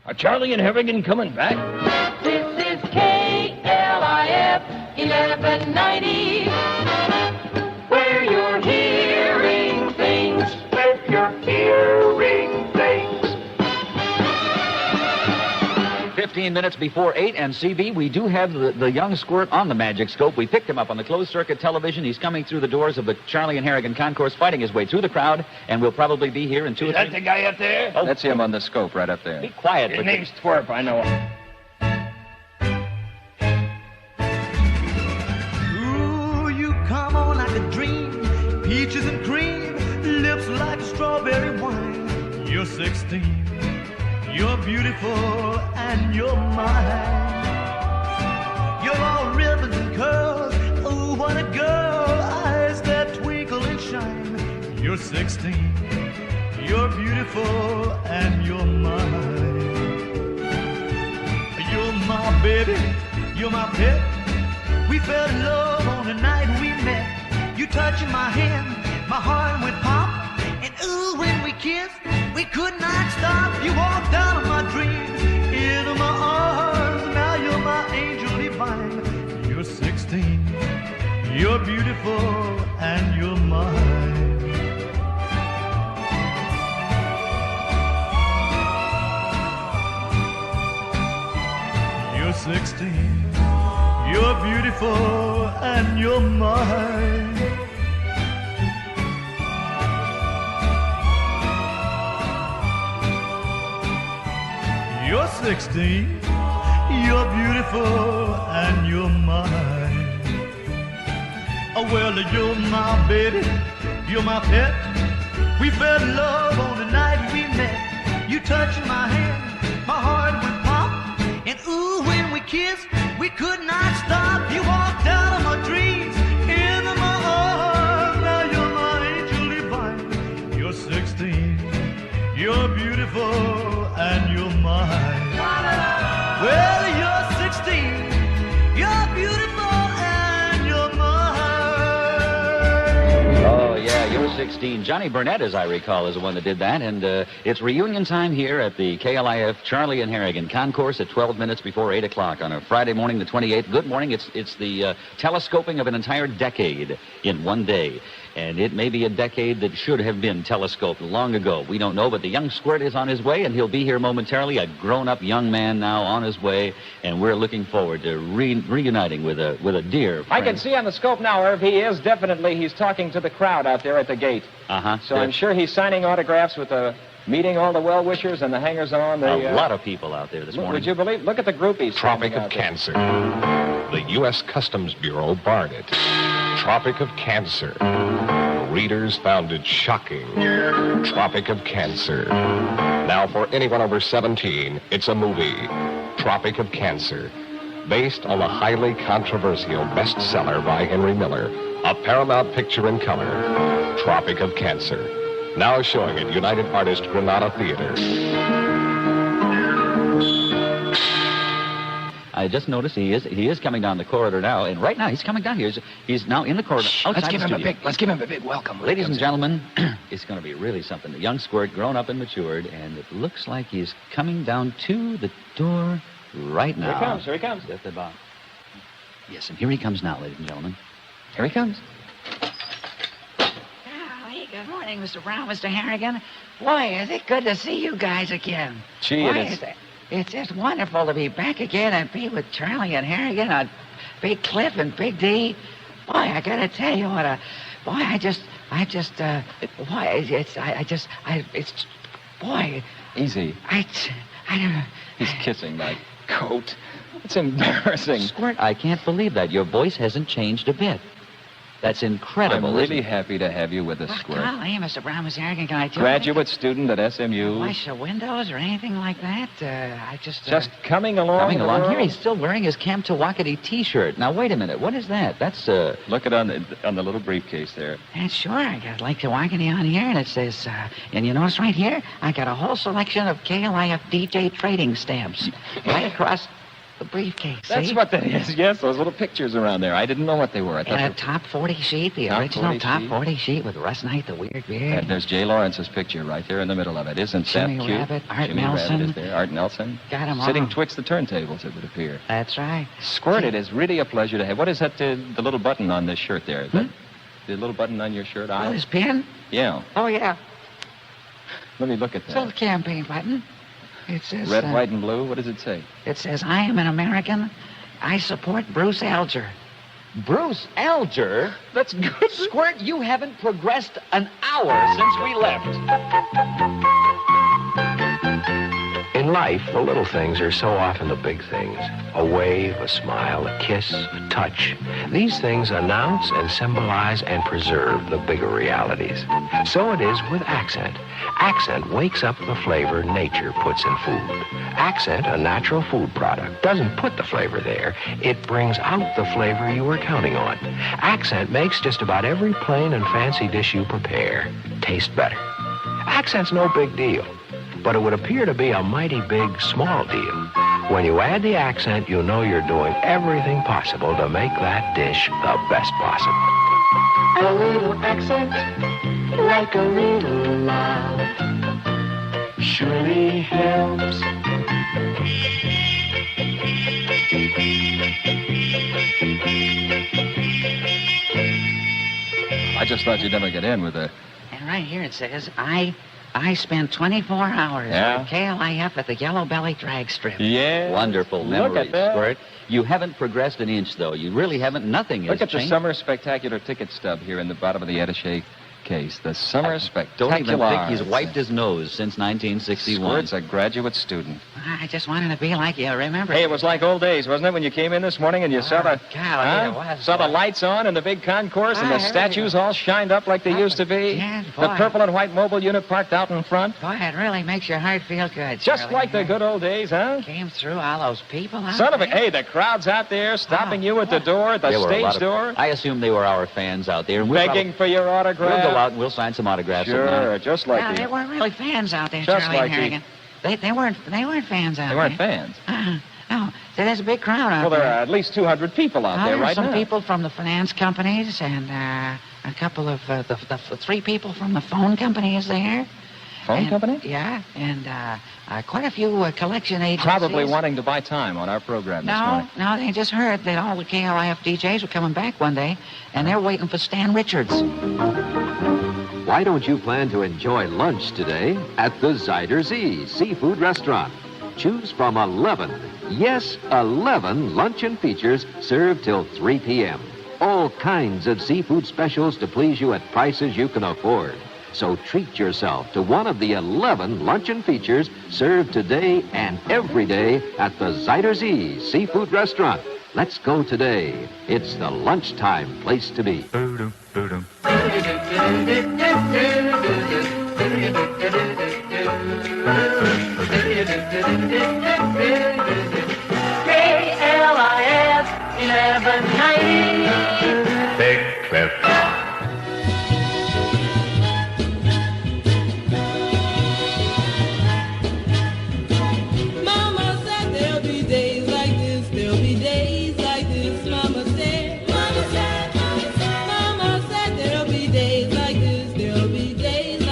Are Charlie and Harrigan coming back? This is KLIF 1190, where you're hearing things. Where you're hearing things. 15 minutes before 8, and CB, we do have the young squirt on the magic scope. We picked him up on the closed-circuit television. He's coming through the doors of the Charlie and Harrigan concourse, fighting his way through the crowd, and we'll probably be here in 2 or 3... Is that the guy up there? Oh, That's him on the scope right up there. be quiet. His name's Twerp, I know him. Ooh, you come on like a dream. Peaches and cream, lips like strawberry wine. You're 16. You're beautiful and you're mine. You're all ribbons and curls. Oh, what a girl. Eyes that twinkle and shine. You're 16. You're beautiful and you're mine. You're my baby. You're my pet. We fell in love on the night we met. You touching my hand, my heart went pop. And ooh, when we kissed, we could not stop. You walked out of my dreams, into my arms. Now you're my angel divine. You're 16. You're beautiful and you're mine. You're 16. You're beautiful and you're mine. You're 16. You're beautiful and you're mine. Oh, well, you're my baby. You're my pet. We fell in love on the night we met. You touched my hand, my heart went pop. And ooh, when we kissed, we could not stop. You walked out of my dreams, into my arms. Now you're my angel divine. You're 16. You're beautiful and you're mine. Well, you're 16. You're beautiful and you're mine. Oh, yeah, you're 16. Johnny Burnett, as I recall, is the one that did that. And it's reunion time here at the KLIF Charlie and Harrigan concourse at 12 minutes before 8 o'clock on a Friday morning, the 28th. Good morning. It's the telescoping of an entire decade in one day. And it may be a decade that should have been telescoped long ago. We don't know, but the young squirt is on his way, and he'll be here momentarily, a grown-up young man now on his way, and we're looking forward to reuniting with a dear friend. I can see on the scope now, Irv, he's talking to the crowd out there at the gate. Uh-huh. So I'm sure he's signing autographs with meeting all the well-wishers and the hangers-on. A lot of people out there this morning. Would you believe? Look at the groupies. Tropic of Cancer. The U.S. Customs Bureau barred it. Tropic of Cancer. Readers found it shocking. Tropic of Cancer. Now, for anyone over 17, it's a movie. Tropic of Cancer. Based on the highly controversial bestseller by Henry Miller. A Paramount picture in color. Tropic of Cancer. Now showing at United Artists Granada Theater. I just noticed he is coming down the corridor now, and right now he's coming down here. He's now in the corridor. Let's give him a big welcome. Ladies and gentlemen, it's going to be really something. The young squirt, grown up and matured, and it looks like he's coming down to the door right now. Here he comes. At the bottom. Yes, and here he comes now, ladies and gentlemen. Here he comes. Golly, good morning, Mr. Brown, Mr. Harrigan. Boy, is it good to see you guys again. Gee, Boy, it is. It's just wonderful to be back again and be with Charlie and Harrigan on Big Cliff and Big D. Boy, I gotta tell you what boy, Easy. I don't. He's kissing my coat. It's embarrassing. Squirt, I can't believe that. Your voice hasn't changed a bit. That's incredible. I'm really isn't it? happy to have you with us, Squirt. Golly, Mr. Brown, Mr. Harrigan, can I tell Graduate student at SMU. wash the windows or anything like that? Just coming along. Coming the along world. here, he's still wearing his Camp Tawakati T-shirt. Now, wait a minute. What is that? That's, Look it on the little briefcase there. And sure, I got like Tawakani on here, and it says, and you notice right here, I got a whole selection of KLIF DJ trading stamps right across the briefcase. That's see? what that is. Yes, those little pictures around there. I didn't know what they were. I thought And a they- top 40 sheet, the Top original 40 top sheet. 40 sheet with Russ Knight, the weird beard. And there's Jay Lawrence's picture right there in the middle of it. Isn't Jimmy that cute? Rabbit, Art Jimmy Nelson. Rabbit is there. Art Nelson. Got 'em Sitting all. twixt the turntables, it would appear. That's right. Squirt, it is really a pleasure to have. What is that, the little button on this shirt there? Is that Hmm? the little button on your shirt? Oh, his pin? Yeah. Oh, yeah. Let me look at It's a little that. campaign button. It says, Red, white, and blue. What does it say? It says, I am an American. I support Bruce Alger. Bruce Alger? That's good. Squirt, you haven't progressed an hour since we left. In life, the little things are so often the big things. A wave, a smile, a kiss, a touch. These things announce and symbolize and preserve the bigger realities. So it is with Accent. Accent wakes up the flavor nature puts in food. Accent, a natural food product, doesn't put the flavor there. It brings out the flavor you were counting on. Accent makes just about every plain and fancy dish you prepare taste better. Accent's no big deal, but it would appear to be a mighty big, small deal. When you add the accent, you know you're doing everything possible to make that dish the best possible. A little accent, like a little love, surely helps. I just thought you'd never get in with a... And right here it says, I spent 24 hours Yeah? with KLIF at the Yellow Belly Drag Strip. Yeah. Wonderful Look memories, at that. Squirt. You haven't progressed an inch, though. You really haven't. Nothing Look has at the changed. Summer Spectacular ticket stub here in the bottom of the attaché case. The Summer Spectacular. Don't even think he's wiped his nose since 1961. Squirt's a graduate student. I just wanted to be like you, remember? Hey, it was like old days, wasn't it, when you came in this morning and you saw the... golly, it was, Saw the boy. lights on in the big concourse and I the heard statues you. all shined up like they used to be? Yes, The boy. purple and white mobile unit parked out in front? Boy, it really makes your heart feel good. Just Shirley. like the good old days, huh? Came through all those people out Son of a... there. Hey, the crowd's out there stopping you at the door, at the There were a lot stage of- door, I assume they were our fans out there. And we'll begging for your We'll autograph. go out and we'll sign some autographs. Sure, sometime. just No, like they you. weren't really fans out there, Just Charlie like and Harrigan. They weren't fans out They there. weren't fans. No, there's a big crowd out Well, there there. are at least 200 people out there There's right some now. people from the finance companies and a couple of the three people from the phone company is there. Phone And- company? Yeah, and quite a few collection agencies. Probably wanting to buy time on our program this morning. No, they just heard that all the KLIF DJs were coming back one day, and they're waiting for Stan Richards. Why don't you plan to enjoy lunch today at the Zyder Z Seafood Restaurant? Choose from 11, yes, 11 luncheon features served till 3 p.m. All kinds of seafood specials to please you at prices you can afford. So treat yourself to one of the 11 luncheon features served today and every day at the Zyder Z Seafood Restaurant. Let's go today. It's the lunchtime place to be. KLIF 1190. Big Cliff. Mama said there'll be days like this, there'll be days like this. Mama said, Mama said, Mama said there'll be days like this, there'll be days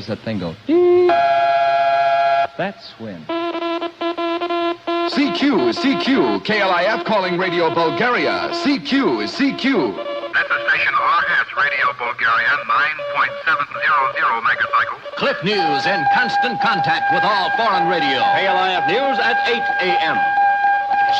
does that thing go? That's when. CQ is CQ. KLIF calling Radio Bulgaria. CQ is CQ. That's the station RS Radio Bulgaria, 9.700 megacycles. Cliff News in constant contact with all foreign radio. KLIF News at 8 a.m.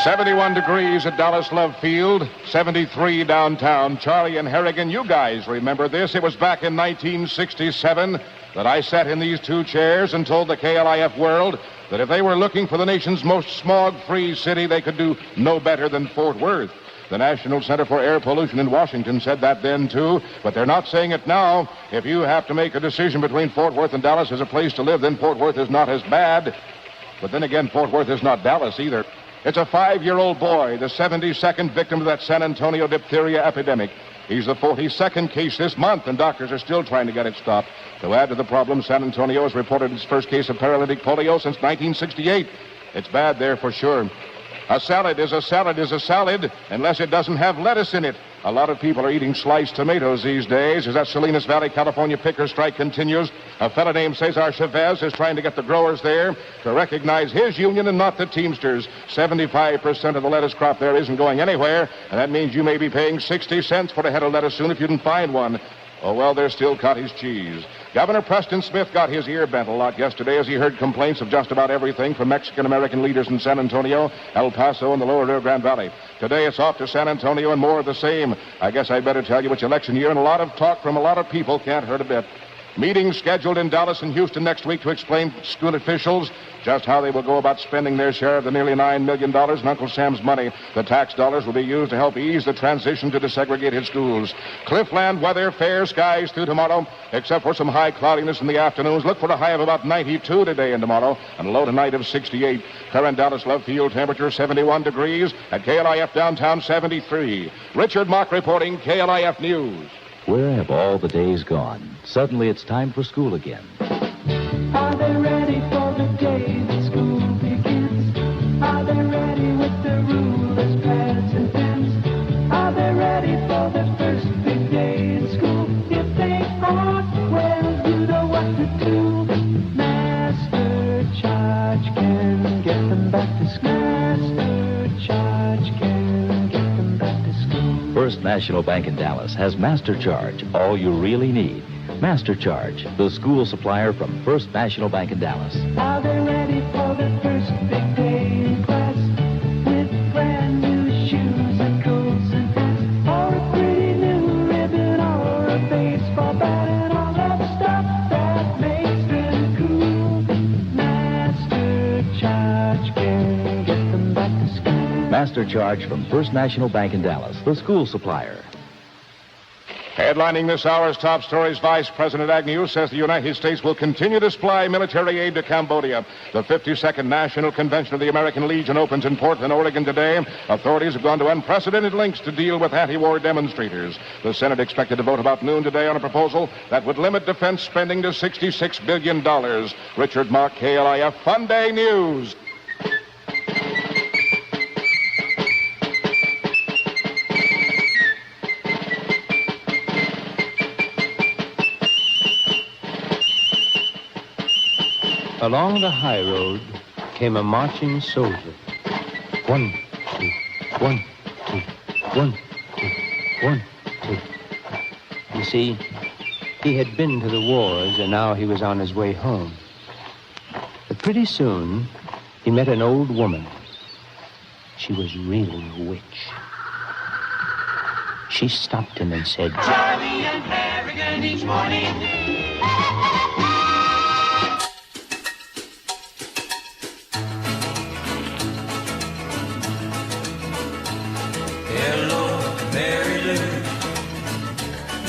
71 degrees at Dallas Love Field, 73 downtown. Charlie and Harrigan, you guys remember this. It was back in 1967 that I sat in these two chairs and told the KLIF world that if they were looking for the nation's most smog-free city, they could do no better than Fort Worth. The National Center for Air Pollution in Washington said that then, too, but they're not saying it now. If you have to make a decision between Fort Worth and Dallas as a place to live, then Fort Worth is not as bad. But then again, Fort Worth is not Dallas either. It's a 5-year-old boy, the 72nd victim of that San Antonio diphtheria epidemic. He's the 42nd case this month, and doctors are still trying to get it stopped. To add to the problem, San Antonio has reported its first case of paralytic polio since 1968. It's bad there for sure. A salad is a salad is a salad unless it doesn't have lettuce in it. A lot of people are eating sliced tomatoes these days. As that Salinas Valley, California picker strike continues, a fella named Cesar Chavez is trying to get the growers there to recognize his union and not the Teamsters. 75% of the lettuce crop there isn't going anywhere, and that means you may be paying 60 cents for a head of lettuce soon if you can find one. Oh, well, there's still cottage cheese. Governor Preston Smith got his ear bent a lot yesterday as he heard complaints of just about everything from Mexican-American leaders in San Antonio, El Paso, and the lower Rio Grande Valley. Today, it's off to San Antonio and more of the same. I guess I'd better tell you it's election year, and a lot of talk from a lot of people can't hurt a bit. Meetings scheduled in Dallas and Houston next week to explain to school officials just how they will go about spending their share of the nearly $9 million in Uncle Sam's money. The tax dollars will be used to help ease the transition to desegregated schools. Cliffland weather, fair skies through tomorrow, except for some high cloudiness in the afternoons. Look for a high of about 92 today and tomorrow, and a low tonight of 68. Current Dallas Love Field temperature 71 degrees. At KLIF downtown 73. Richard Mock reporting, KLIF News. Where have all the days gone? Suddenly it's time for school again. Are they ready for the day that school begins? Are they ready with their rulers, pads, and pens? Are they ready for their first big day in school? If they aren't, well, you know what to do. Master Charge can get them back to school. Master Charge can get them back to school. First National Bank in Dallas has Master Charge, all you really need. Master Charge, the school supplier from First National Bank in Dallas. Are they ready for the first big day in class? With brand new shoes and coats and pants, or a pretty new ribbon, or a baseball bat, and all that stuff that makes them cool. Master Charge can get them back to school. Master Charge from First National Bank in Dallas, the school supplier. Headlining this hour's top stories, Vice President Agnew says the United States will continue to supply military aid to Cambodia. The 52nd National Convention of the American Legion opens in Portland, Oregon today. Authorities have gone to unprecedented lengths to deal with anti-war demonstrators. The Senate expected to vote about noon today on a proposal that would limit defense spending to $66 billion. Richard Mock, KLIF Fun Day News. Along the high road came a marching soldier. 1, 2, 1, 2, 1, 2, 1, 2. You see, he had been to the wars, and now he was on his way home. But pretty soon, he met an old woman. She was really a witch. She stopped him and said, Charlie and Harrigan each morning.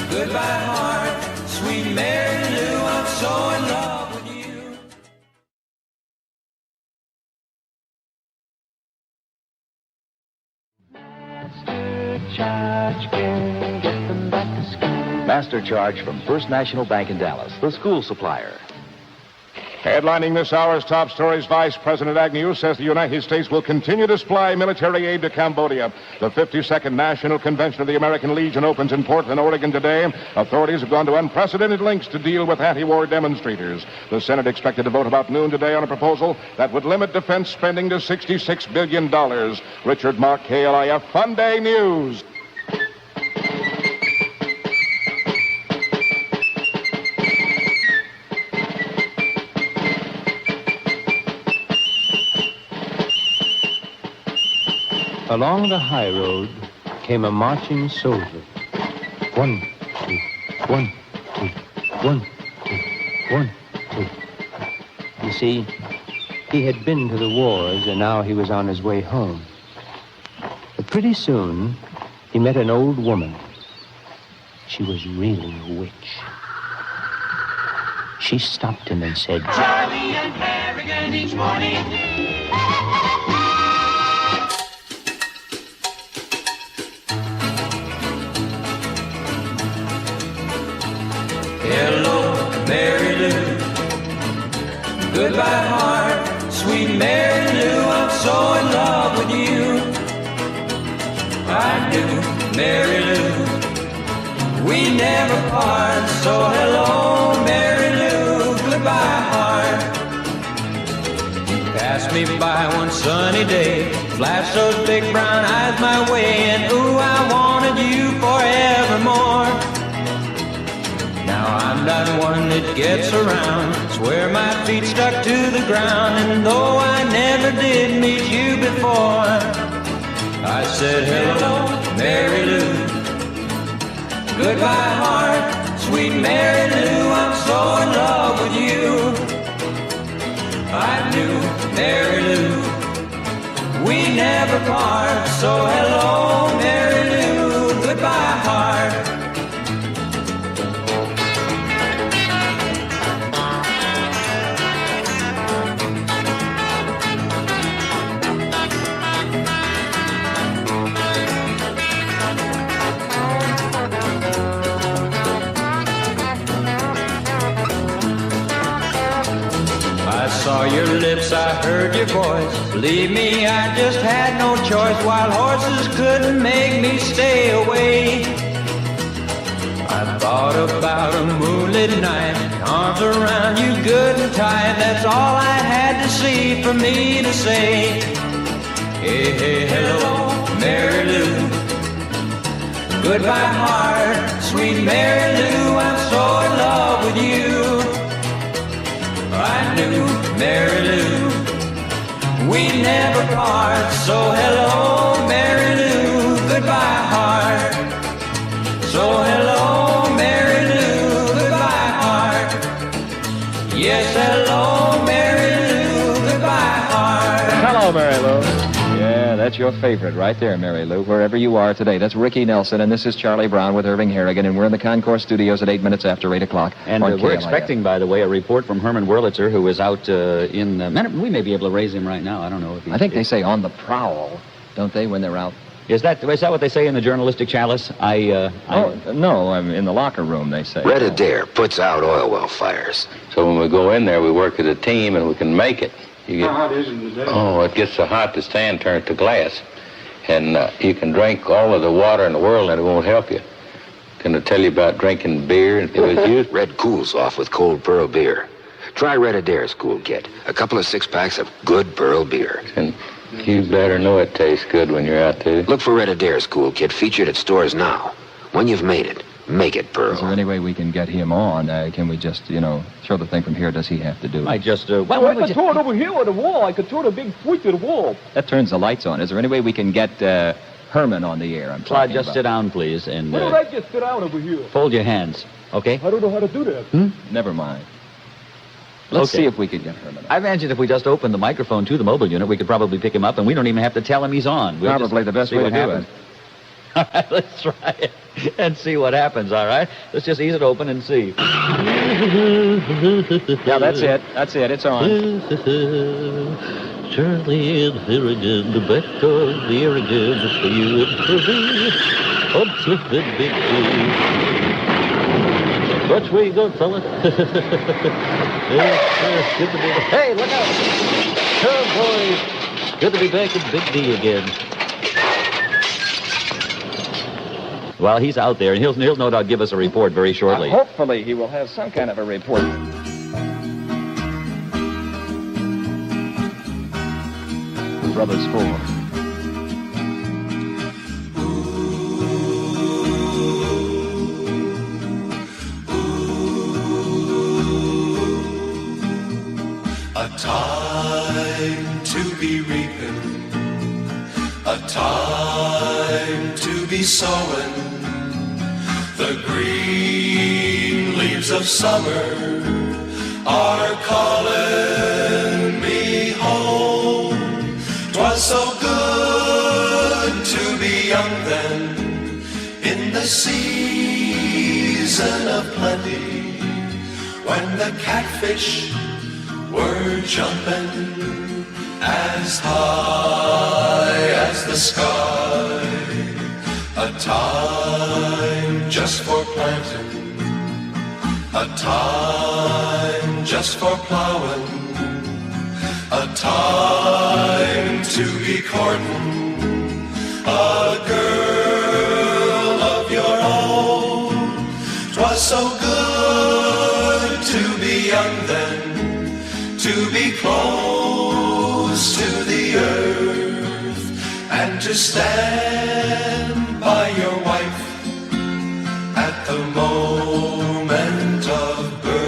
Goodbye, heart, sweet Mary Lou, I'm so in love with you. Master Charge can get them back to school. Master Charge from First National Bank in Dallas, the school supplier. Headlining this hour's top stories, Vice President Agnew says the United States will continue to supply military aid to Cambodia. The 52nd National Convention of the American Legion opens in Portland, Oregon today. Authorities have gone to unprecedented lengths to deal with anti-war demonstrators. The Senate expected to vote about noon today on a proposal that would limit defense spending to $66 billion. Richard Mark, KLIF Fun Day News. Along the high road came a marching soldier. 1, 2, 1, 2, 1, 2, 1, 2. You see, he had been to the wars, and now he was on his way home. But pretty soon, he met an old woman. She was really a witch. She stopped him and said, Charlie and Harrigan each morning. Hello, Mary Lou. Goodbye, heart, sweet Mary Lou. I'm so in love with you. I do, Mary Lou. We never part. So hello, Mary Lou. Goodbye, heart. You passed me by one sunny day, flashed those big brown eyes my way, and ooh, I wanted you forevermore. Now I'm not one that gets around, swear my feet stuck to the ground, and though I never did meet you before, I said hello, Mary Lou. Goodbye, heart, sweet Mary Lou, I'm so in love with you. I knew, Mary Lou, we never part, so hello, Mary Lou, goodbye, heart. I saw your lips, I heard your voice. Believe me, I just had no choice. Wild horses couldn't make me stay away. I thought about a moonlit night, arms around you good and tight. That's all I had to see for me to say. Hey, hey, hello, Mary Lou. Goodbye, heart, sweet Mary Lou. I'm so in love with you. I knew, Mary Lou, we never part. So hello, Mary Lou, goodbye, heart. So hello, Mary Lou, goodbye, heart. Yes, hello, Mary Lou, goodbye, heart. Hello, Mary Lou. Yeah, that's your favorite right there, Mary Lou, wherever you are today. That's Ricky Nelson, and this is Charlie Brown with Irving Harrigan, and we're in the Concourse Studios at 8 minutes after 8 o'clock. And we're expecting, by the way, a report from Herman Wurlitzer, who is out we may be able to raise him right now. I don't know if I think they say on the prowl, don't they, when they're out? Is that what they say in the journalistic chalice? No, I'm in the locker room, they say. Red Adair puts out oil well fires. So when we go in there, we work as a team and we can make it. How hot is it today? Oh, it gets so hot the stand turns to glass. And you can drink all of the water in the world and it won't help you. Can I tell you about drinking beer? It was used. Red cools off with cold Burl beer. Try Red Adair's Cool Kit. A couple of 6-packs of good Burl beer. And you better know it tastes good when you're out there. Look for Red Adair's Cool Kit featured at stores now. When you've made it, make it Burl. Is there any way we can get him on? Can we just, throw the thing from here? Does he have to do it? I just, I could throw it over here on the wall. I could throw the big point to the wall. That turns the lights on. Is there any way we can get Herman on the air? Claude, just sit down, please, and Why don't I just sit down over here? fold your hands, okay? I don't know how to do that. Never mind. Let's see if we can get Herman on. I imagine if we just open the microphone to the mobile unit, we could probably pick him up, and we don't even have to tell him he's on. We'll Probably the best way to do it. All right, let's try it and see what happens, all right? Let's just ease it open and see. Yeah, that's it. That's it. It's on. Charlie and Harrigan, the back on the air again for you and for me. On Cliff and Big D. Which way you going, fella? Good to be back. Hey, look out! Oh, boy. Good to be back in Big D again. Well, he's out there, and he'll no doubt give us a report very shortly. Hopefully he will have some kind of a report. Brothers 4. A time to be reaping, a time to be sowing. The green leaves of summer are calling me home. 'Twas so good to be young then, in the season of plenty, when the catfish were jumping as high as the sky. A time just for planting, a time just for plowing, a time to be courting a girl of your own. 'Twas so good to be young then, to be close to the earth, and to stand by your wife at the moment of birth.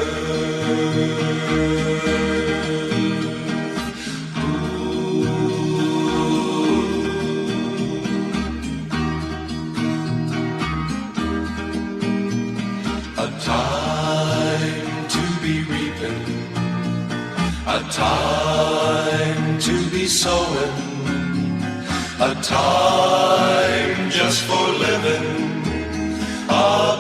A time to be reaping, a time to be sowing, a time just for living, a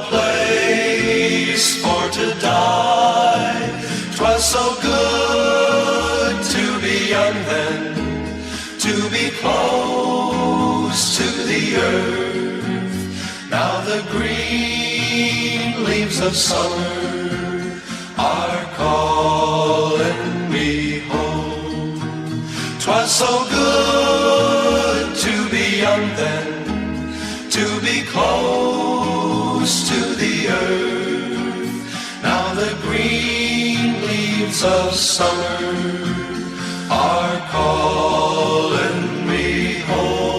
place for to die. 'Twas so good to be young then, to be close to the earth. Now the green leaves of summer are calling me home. 'Twas so good to be young then, to be close to the earth. Now the green leaves of summer are calling me home.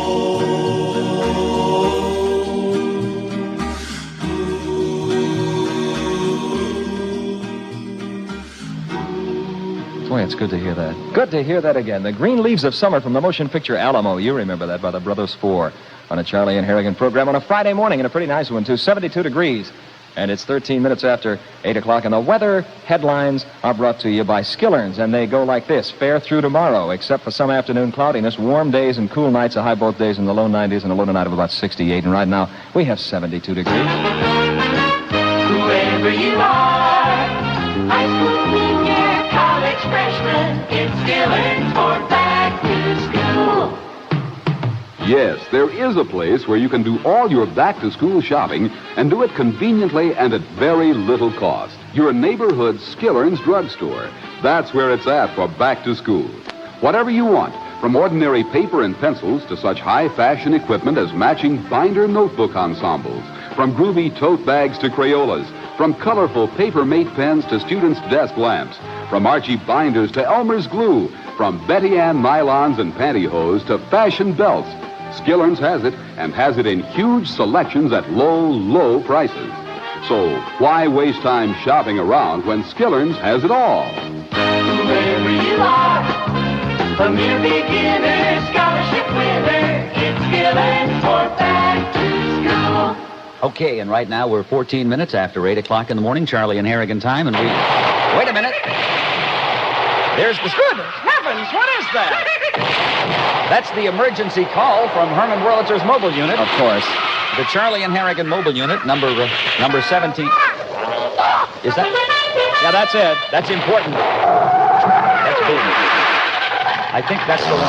Boy, it's good to hear that. Good to hear that again. The Green Leaves of Summer from the motion picture Alamo. You remember that, by the Brothers 4 on a Charlie and Harrigan program on a Friday morning, and a pretty nice one, too. 72 degrees. And it's 13 minutes after 8 o'clock. And the weather headlines are brought to you by Skillerns, and they go like this. Fair through tomorrow, except for some afternoon cloudiness. Warm days and cool nights, a high both days in the low 90s and a low tonight of about 68. And right now, we have 72 degrees. Whoever you are, high school senior, college freshman, it's Skillerns for back to school. Yes, there is a place where you can do all your back-to-school shopping and do it conveniently and at very little cost. Your neighborhood Skillerns drugstore. That's where it's at for back to school. Whatever you want, from ordinary paper and pencils to such high-fashion equipment as matching binder notebook ensembles, from groovy tote bags to Crayolas, from colorful paper-mate pens to students' desk lamps, from Archie binders to Elmer's glue, from Betty Ann nylons and pantyhose to fashion belts. Skillerns has it, and has it in huge selections at low, low prices. So why waste time shopping around when Skillerns has it all? Whoever you are, from your beginner, scholarship winner, it's Skillerns for back to school. Okay, and right now we're 14 minutes after 8 o'clock in the morning, Charlie and Harrigan time, and we... Wait a minute. There's the... Good heavens, what is that? That's the emergency call from Herman Wurlitzer's mobile unit. Of course. The Charlie and Harrigan mobile unit, number 17. Is that... Yeah, that's it. That's important. That's booming. I I think that's the one.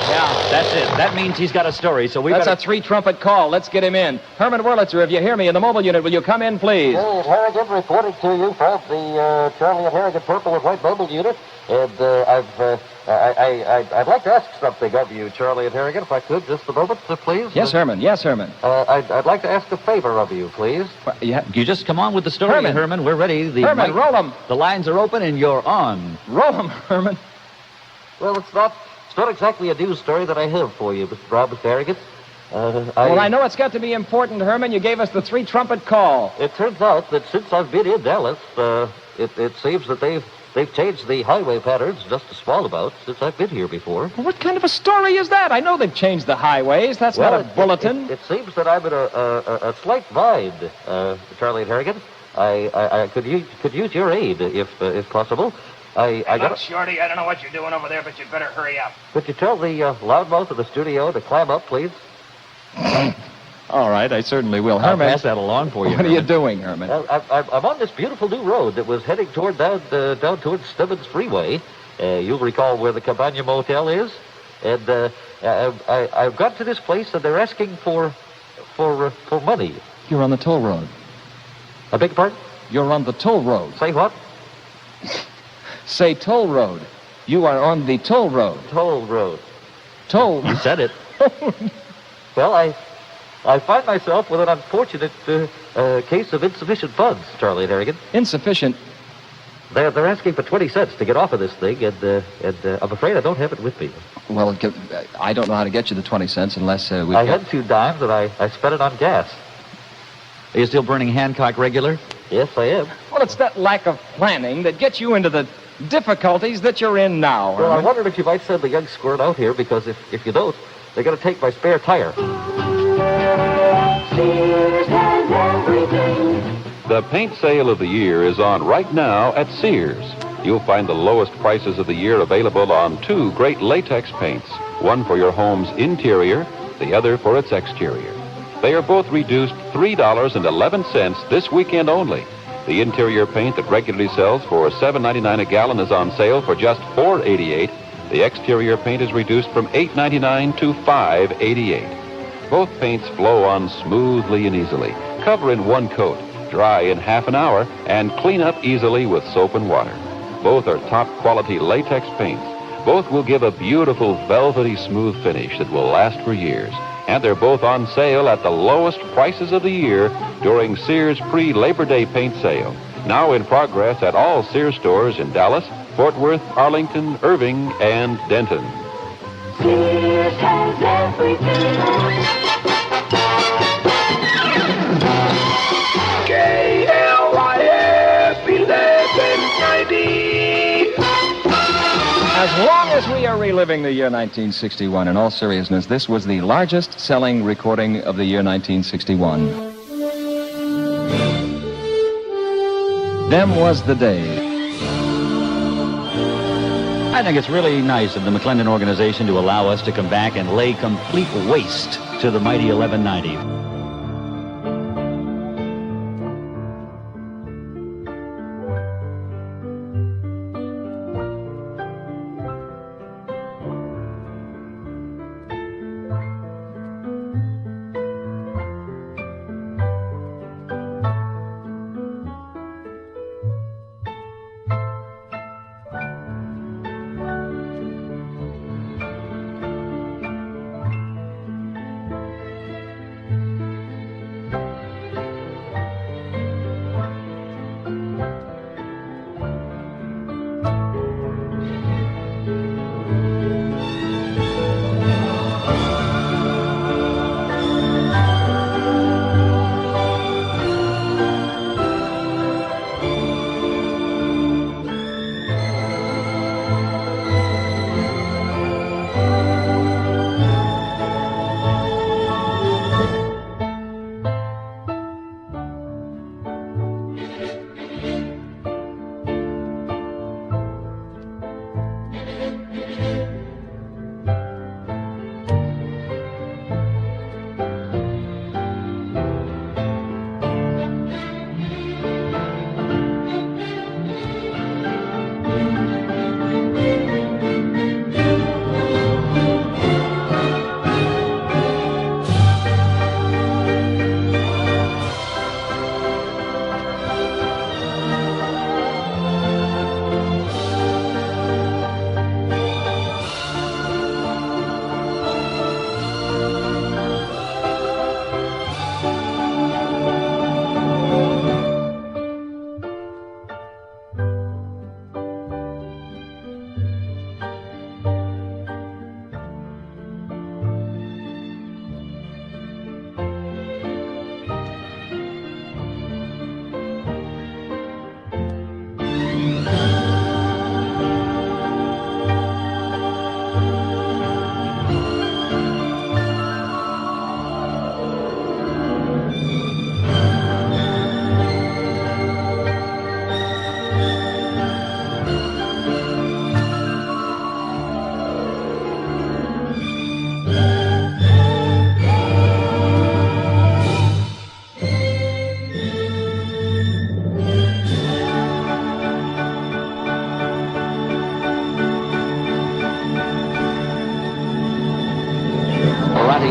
Yeah, that's it. That means he's got a story, so we That's better... a three-trumpet call. Let's get him in. Herman Wurlitzer, if you hear me in the mobile unit, will you come in, please? Hey, Harrigan reporting to you from the Charlie and Harrigan Purple and White mobile unit. And I'd like to ask something of you, Charlie and Harrigan, if I could, just a moment, please. Yes, Herman. Yes, Herman. I'd like to ask a favor of you, please. Yeah. You just come on with the story, Herman. We're ready. Herman, roll 'em. The lines are open and you're on. Roll 'em, Herman. Well, it's not exactly a news story that I have for you, Mr. Rob, Mr. Harrigan. Well, I know it's got to be important, Herman. You gave us the three-trumpet call. It turns out that since I've been in Dallas, it seems that they've changed the highway patterns just a small amount since I've been here before. Well, what kind of a story is that? I know they've changed the highways. That's not a bulletin. It seems that I'm in a slight bind, Charlie and Harrigan. I could use your aid if possible. Look, Shorty, I don't know what you're doing over there, but you'd better hurry up. Could you tell the loudmouth of the studio to climb up, please? All right, I certainly will. I'll Herman, pass that along for you. What are you doing, Herman? I'm on this beautiful new road that was heading down towards Stebbins Freeway. You'll recall where the Cabana Motel is. And I've got to this place, and they're asking for money. You're on the toll road. I beg your pardon? You're on the toll road. Say what? Say toll road. You are on the toll road. Toll road. Toll. You said it. Well, I find myself with an unfortunate case of insufficient funds, Charlie and Harrigan. Insufficient? They're asking for 20 cents to get off of this thing, and I'm afraid I don't have it with me. Well, I don't know how to get you the 20 cents unless we. I had 2 dimes, and I spent it on gas. Are you still burning Hancock regular? Yes, I am. Well, it's that lack of planning that gets you into the difficulties that you're in now. Well, I wondered if you might send the young squirt out here, because if you don't, they're going to take my spare tire. Sears has everything. The paint sale of the year is on right now at Sears. You'll find the lowest prices of the year available on 2 great latex paints, one for your home's interior, the other for its exterior. They are both reduced $3.11 this weekend only. The interior paint that regularly sells for $7.99 a gallon is on sale for just $4.88. The exterior paint is reduced from $8.99 to $5.88. Both paints flow on smoothly and easily, cover in one coat, dry in half an hour, and clean up easily with soap and water. Both are top-quality latex paints. Both will give a beautiful, velvety, smooth finish that will last for years. And they're both on sale at the lowest prices of the year during Sears pre-Labor Day paint sale. Now in progress at all Sears stores in Dallas, Fort Worth, Arlington, Irving, and Denton. Sears has everything. KLIF 1190. As long as we are reliving the year 1961, in all seriousness, this was the largest selling recording of the year 1961. Them was the day. I think it's really nice of the McClendon organization to allow us to come back and lay complete waste to the mighty 1190.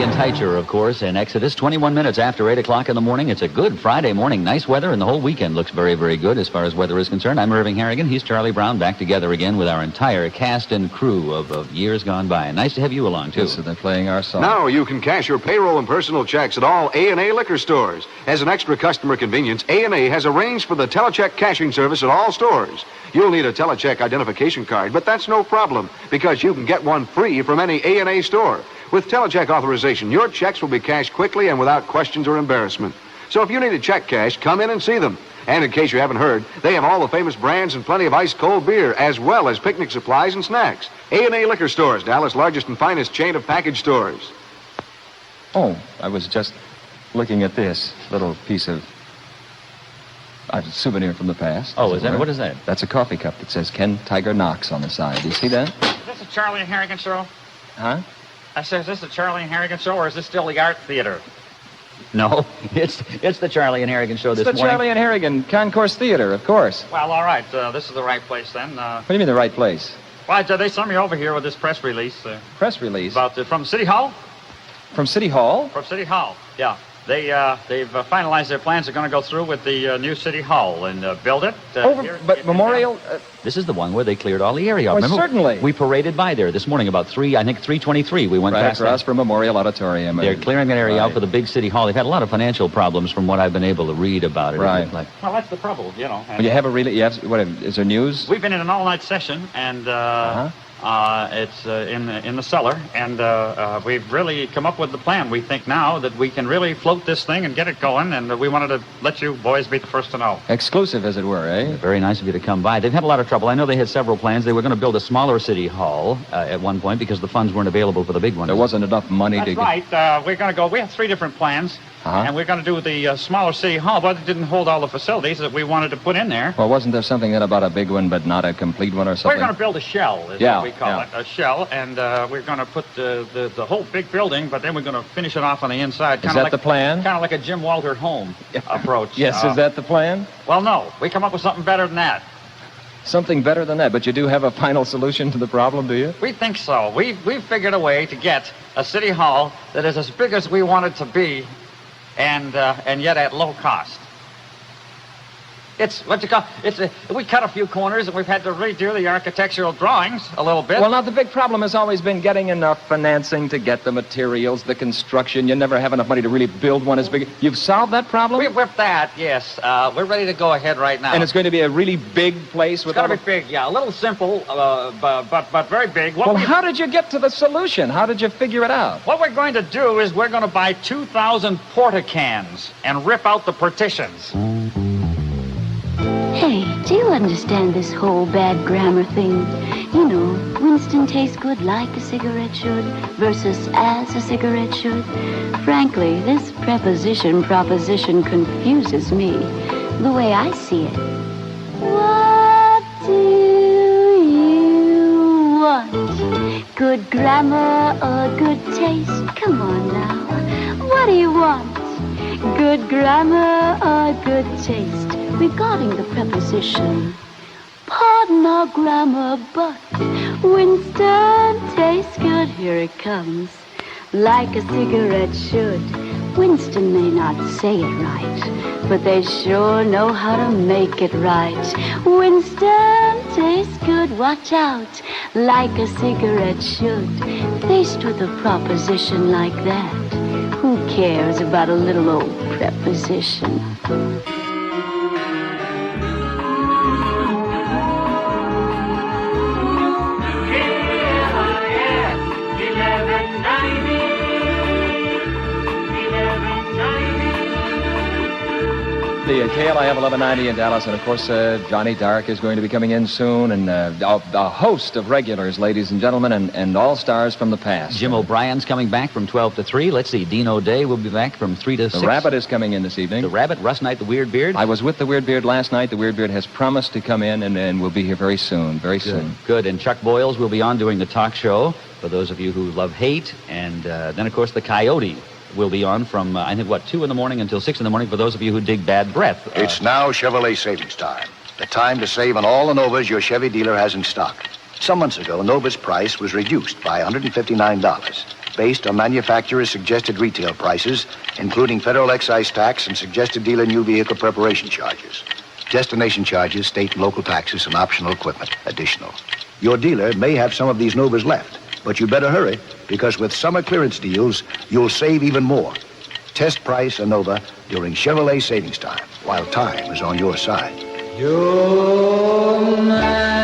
and Teicher, of course, in Exodus. 21 minutes after 8 o'clock in the morning. It's a good Friday morning. Nice weather, and the whole weekend looks very, very good as far as weather is concerned. I'm Irving Harrigan. He's Charlie Brown, back together again with our entire cast and crew of years gone by. Nice to have you along, too. So they're playing our song. Now you can cash your payroll and personal checks at all A&A liquor stores. As an extra customer convenience, A&A has arranged for the telecheck cashing service at all stores. You'll need a telecheck identification card, but that's no problem because you can get one free from any A&A store. With telecheck authorization, your checks will be cashed quickly and without questions or embarrassment. So if you need a check cashed, come in and see them. And in case you haven't heard, they have all the famous brands and plenty of ice-cold beer, as well as picnic supplies and snacks. A&A Liquor Stores, Dallas' largest and finest chain of package stores. Oh, I was just looking at this little piece of a souvenir from the past. Oh, is that? What is that? That's a coffee cup that says Ken Tiger Knox on the side. Do you see that? Is this a Charlie and Harrigan show? Huh? I said, is this the Charlie and Harrigan show, or is this still the art theater? No, it's the Charlie and Harrigan show this morning. It's the Charlie and Harrigan Concourse Theater, of course. Well, all right. This is the right place, then. What do you mean the right place? Why, they sent me over here with this press release. Press release? About from City Hall? From City Hall? From City Hall, yeah. They've finalized their plans. They're going to go through with the new City Hall and build it. But Memorial... This is the one where they cleared all the area. Oh, remember, certainly. We paraded by there this morning about 3:23. We went right past across from Memorial Auditorium. They're clearing that area out for the big City Hall. They've had a lot of financial problems from what I've been able to read about it. Right. Well, that's the trouble, you know. Well, you have a really... what, is there news? We've been in an all-night session, and... it's in the cellar, and we've really come up with the plan. We think now that we can really float this thing and get it going, and we wanted to let you boys be the first to know. Exclusive, as it were, eh? Very nice of you to come by. They've had a lot of trouble. I know they had several plans. They were going to build a smaller city hall at one point because the funds weren't available for the big one. There wasn't enough money That's to... right. We're going to go... We have three different plans. And we're going to do the smaller city hall, but it didn't hold all the facilities that we wanted to put in there. Well, wasn't there something then about a big one, but not a complete one or something? We're going to build a shell, is what we call it, a shell, and we're going to put the whole big building, but then we're going to finish it off on the inside. Is that the plan? Kind of like a Jim Walter home approach. Yes, is that the plan? Well, no. We come up with something better than that. Something better than that, but you do have a final solution to the problem, do you? We think so. We've figured a way to get a city hall that is as big as we want it to be, and yet at low cost. It's what you call we cut a few corners and we've had to redo the architectural drawings a little bit. Well, now the big problem has always been getting enough financing to get the materials, the construction. You never have enough money to really build one as big. You've solved that problem? We've whipped that, yes. We're ready to go ahead right now. And it's going to be a really big place with... It's going to be big, yeah. A little simple, but very big. How did you get to the solution? How did you figure it out? What we're going to do is we're going to buy 2,000 porta-cans and rip out the partitions. Hey, do you understand this whole bad grammar thing? You know, Winston tastes good like a cigarette should versus as a cigarette should. Frankly, this proposition confuses me the way I see it. What do you want? Good grammar or good taste? Come on now. What do you want? Good grammar or good taste? Regarding the preposition, pardon our grammar, but Winston tastes good. Here it comes, like a cigarette should. Winston may not say it right, but they sure know how to make it right. Winston tastes good, watch out, like a cigarette should. Faced with a proposition like that, who cares about a little old preposition? The KLIF 1190 in Dallas, and of course, Johnny Dark is going to be coming in soon, and a host of regulars, ladies and gentlemen, and all-stars from the past. Jim O'Brien's coming back from 12 to 3. Let's see, Dean O'Day will be back from 3 to 6. The Rabbit is coming in this evening. The Rabbit, Russ Knight, the Weird Beard. I was with the Weird Beard last night. The Weird Beard has promised to come in, and will be here very soon, soon. Good, and Chuck Boyles will be on doing the talk show, for those of you who love hate, and then, of course, the Coyote will be on from, 2 in the morning until 6 in the morning for those of you who dig bad breath. It's now Chevrolet savings time. The time to save on all the Novas your Chevy dealer has in stock. Some months ago, Nova's price was reduced by $159. based on manufacturer's suggested retail prices, including federal excise tax and suggested dealer new vehicle preparation charges. Destination charges, state and local taxes, and optional equipment additional. Your dealer may have some of these Novas left, but you better hurry, because with summer clearance deals, you'll save even more. Test price a Nova during Chevrolet savings time, while time is on your side. You're mine.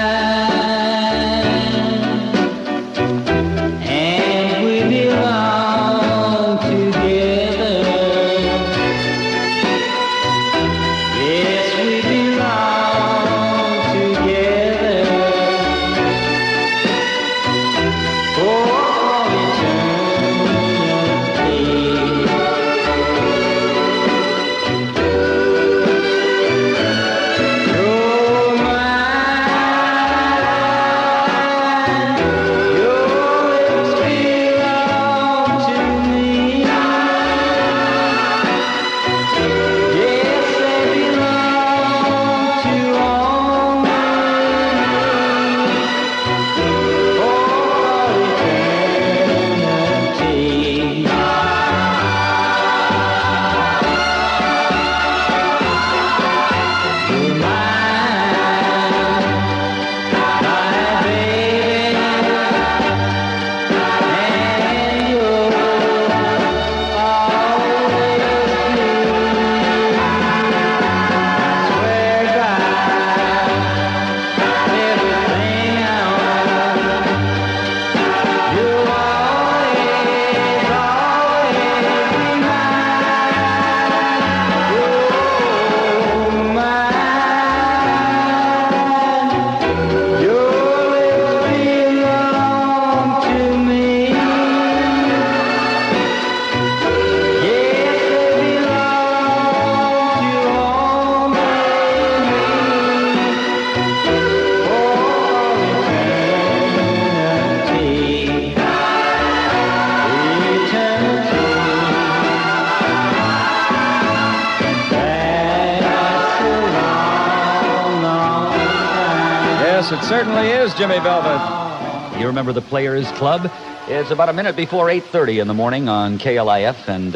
Yes, it certainly is, Jimmy Velvet. You remember the Players Club? It's about a minute before 8:30 in the morning on KLIF, and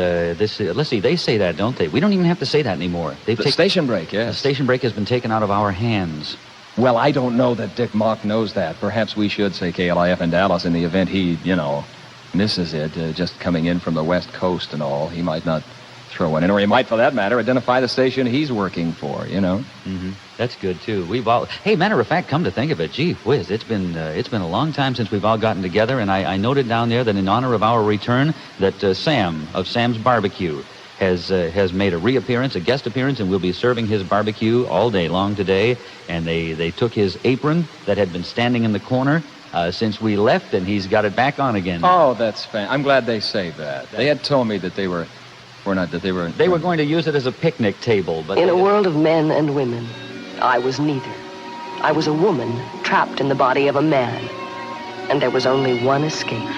let's see, they say that, don't they? We don't even have to say that anymore. Station break, yes. The station break has been taken out of our hands. Well, I don't know that Dick Mock knows that. Perhaps we should say KLIF in Dallas in the event he, misses it, just coming in from the West Coast and all. He might not throw one in, or he might, for that matter, identify the station he's working for, Mm-hmm. That's good, too. Hey, matter of fact, come to think of it, gee whiz, it's been a long time since we've all gotten together, and I noted down there that in honor of our return, that Sam of Sam's Barbecue has made a guest appearance, and we'll be serving his barbecue all day long today. And they took his apron that had been standing in the corner since we left, and he's got it back on again. Oh, that's I'm glad they saved that. They had told me that they were going to use it as a picnic table, but in a world of men and women, I was neither. I was a woman trapped in the body of a man, and there was only one escape.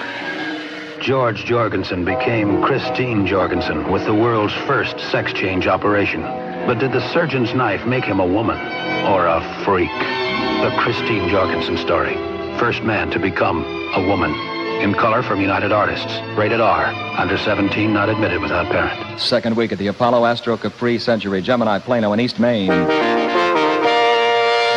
George Jorgensen became Christine Jorgensen with the world's first sex change operation. But did the surgeon's knife make him a woman or a freak? The Christine Jorgensen story. First man to become a woman. In color from United Artists. Rated R. Under 17, not admitted without parent. Second week at the Apollo Astro Capri Century Gemini Plano in East Maine.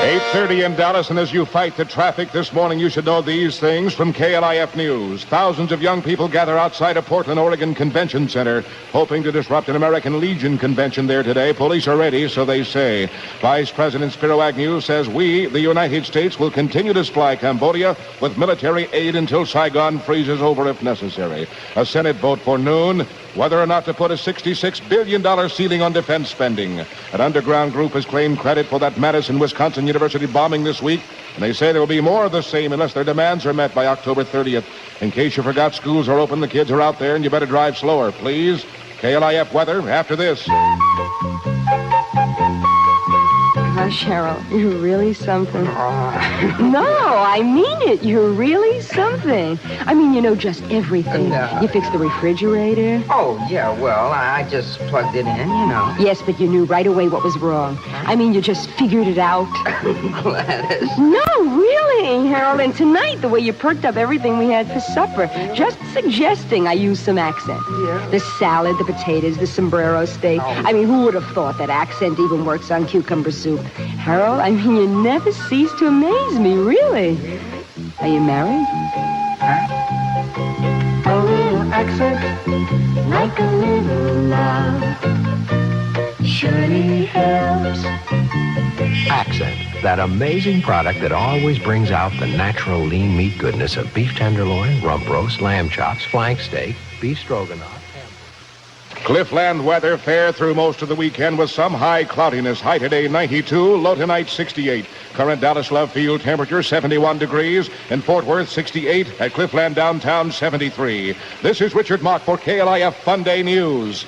8:30 in Dallas, and as you fight the traffic this morning, you should know these things from KLIF News. Thousands of young people gather outside a Portland, Oregon convention center, hoping to disrupt an American Legion convention there today. Police are ready, so they say. Vice President Spiro Agnew says we, the United States, will continue to supply Cambodia with military aid until Saigon freezes over if necessary. A Senate vote for noon, whether or not to put a $66 billion ceiling on defense spending. An underground group has claimed credit for that Madison, Wisconsin University bombing this week, and they say there will be more of the same unless their demands are met by October 30th. In case you forgot, schools are open, the kids are out there, and you better drive slower, please. KLIF weather after this. gosh, Harold, you're really something. No, I mean it. You're really something. I mean, you know just everything. You fixed the refrigerator. Oh, yeah, well, I just plugged it in, you know. Yes, but you knew right away what was wrong. I mean, you just figured it out. Gladys. No, really, Harold. And tonight, the way you perked up everything we had for supper, just suggesting I use some accent. Yeah. The salad, the potatoes, the sombrero steak. I mean, who would have thought that accent even works on cucumber soup? Harold, I mean, you never cease to amaze me, really. Are you married? A little accent, like a little love, surely helps. Accent, that amazing product that always brings out the natural lean meat goodness of beef tenderloin, rump roast, lamb chops, flank steak, beef stroganoff. Cliffland weather fair through most of the weekend with some high cloudiness. High today 92, low tonight 68. Current Dallas Love Field temperature 71 degrees. In Fort Worth 68. At Cliffland downtown 73. This is Richard Mock for KLIF Fun Day News.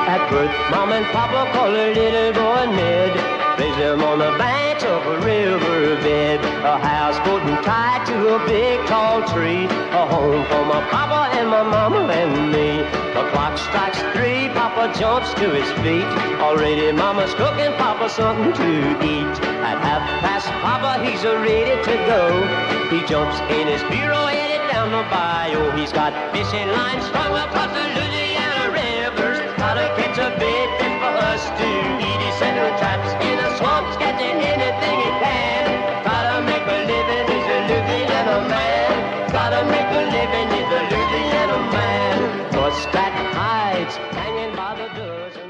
At birth, Mom and Papa call a little boy Ned. Raise him on the banks of a riverbed. A houseboat and tied to a big tall tree. A home for my papa and my mama and me. The clock strikes 3, Papa jumps to his feet. Already Mama's cooking Papa something to eat. At 1:30, Papa, he's ready to go. He jumps in his bureau, headed down the bayou. He's got fishing lines strung across the Louisiana rivers. Gotta catch a big fish for us to eat. He's setting traps in the swamps, catching anything he can. Gotta make a living, he's a Louisiana man. Gotta make a living, he's a Louisiana man. Muskrat hides hanging by the dozen.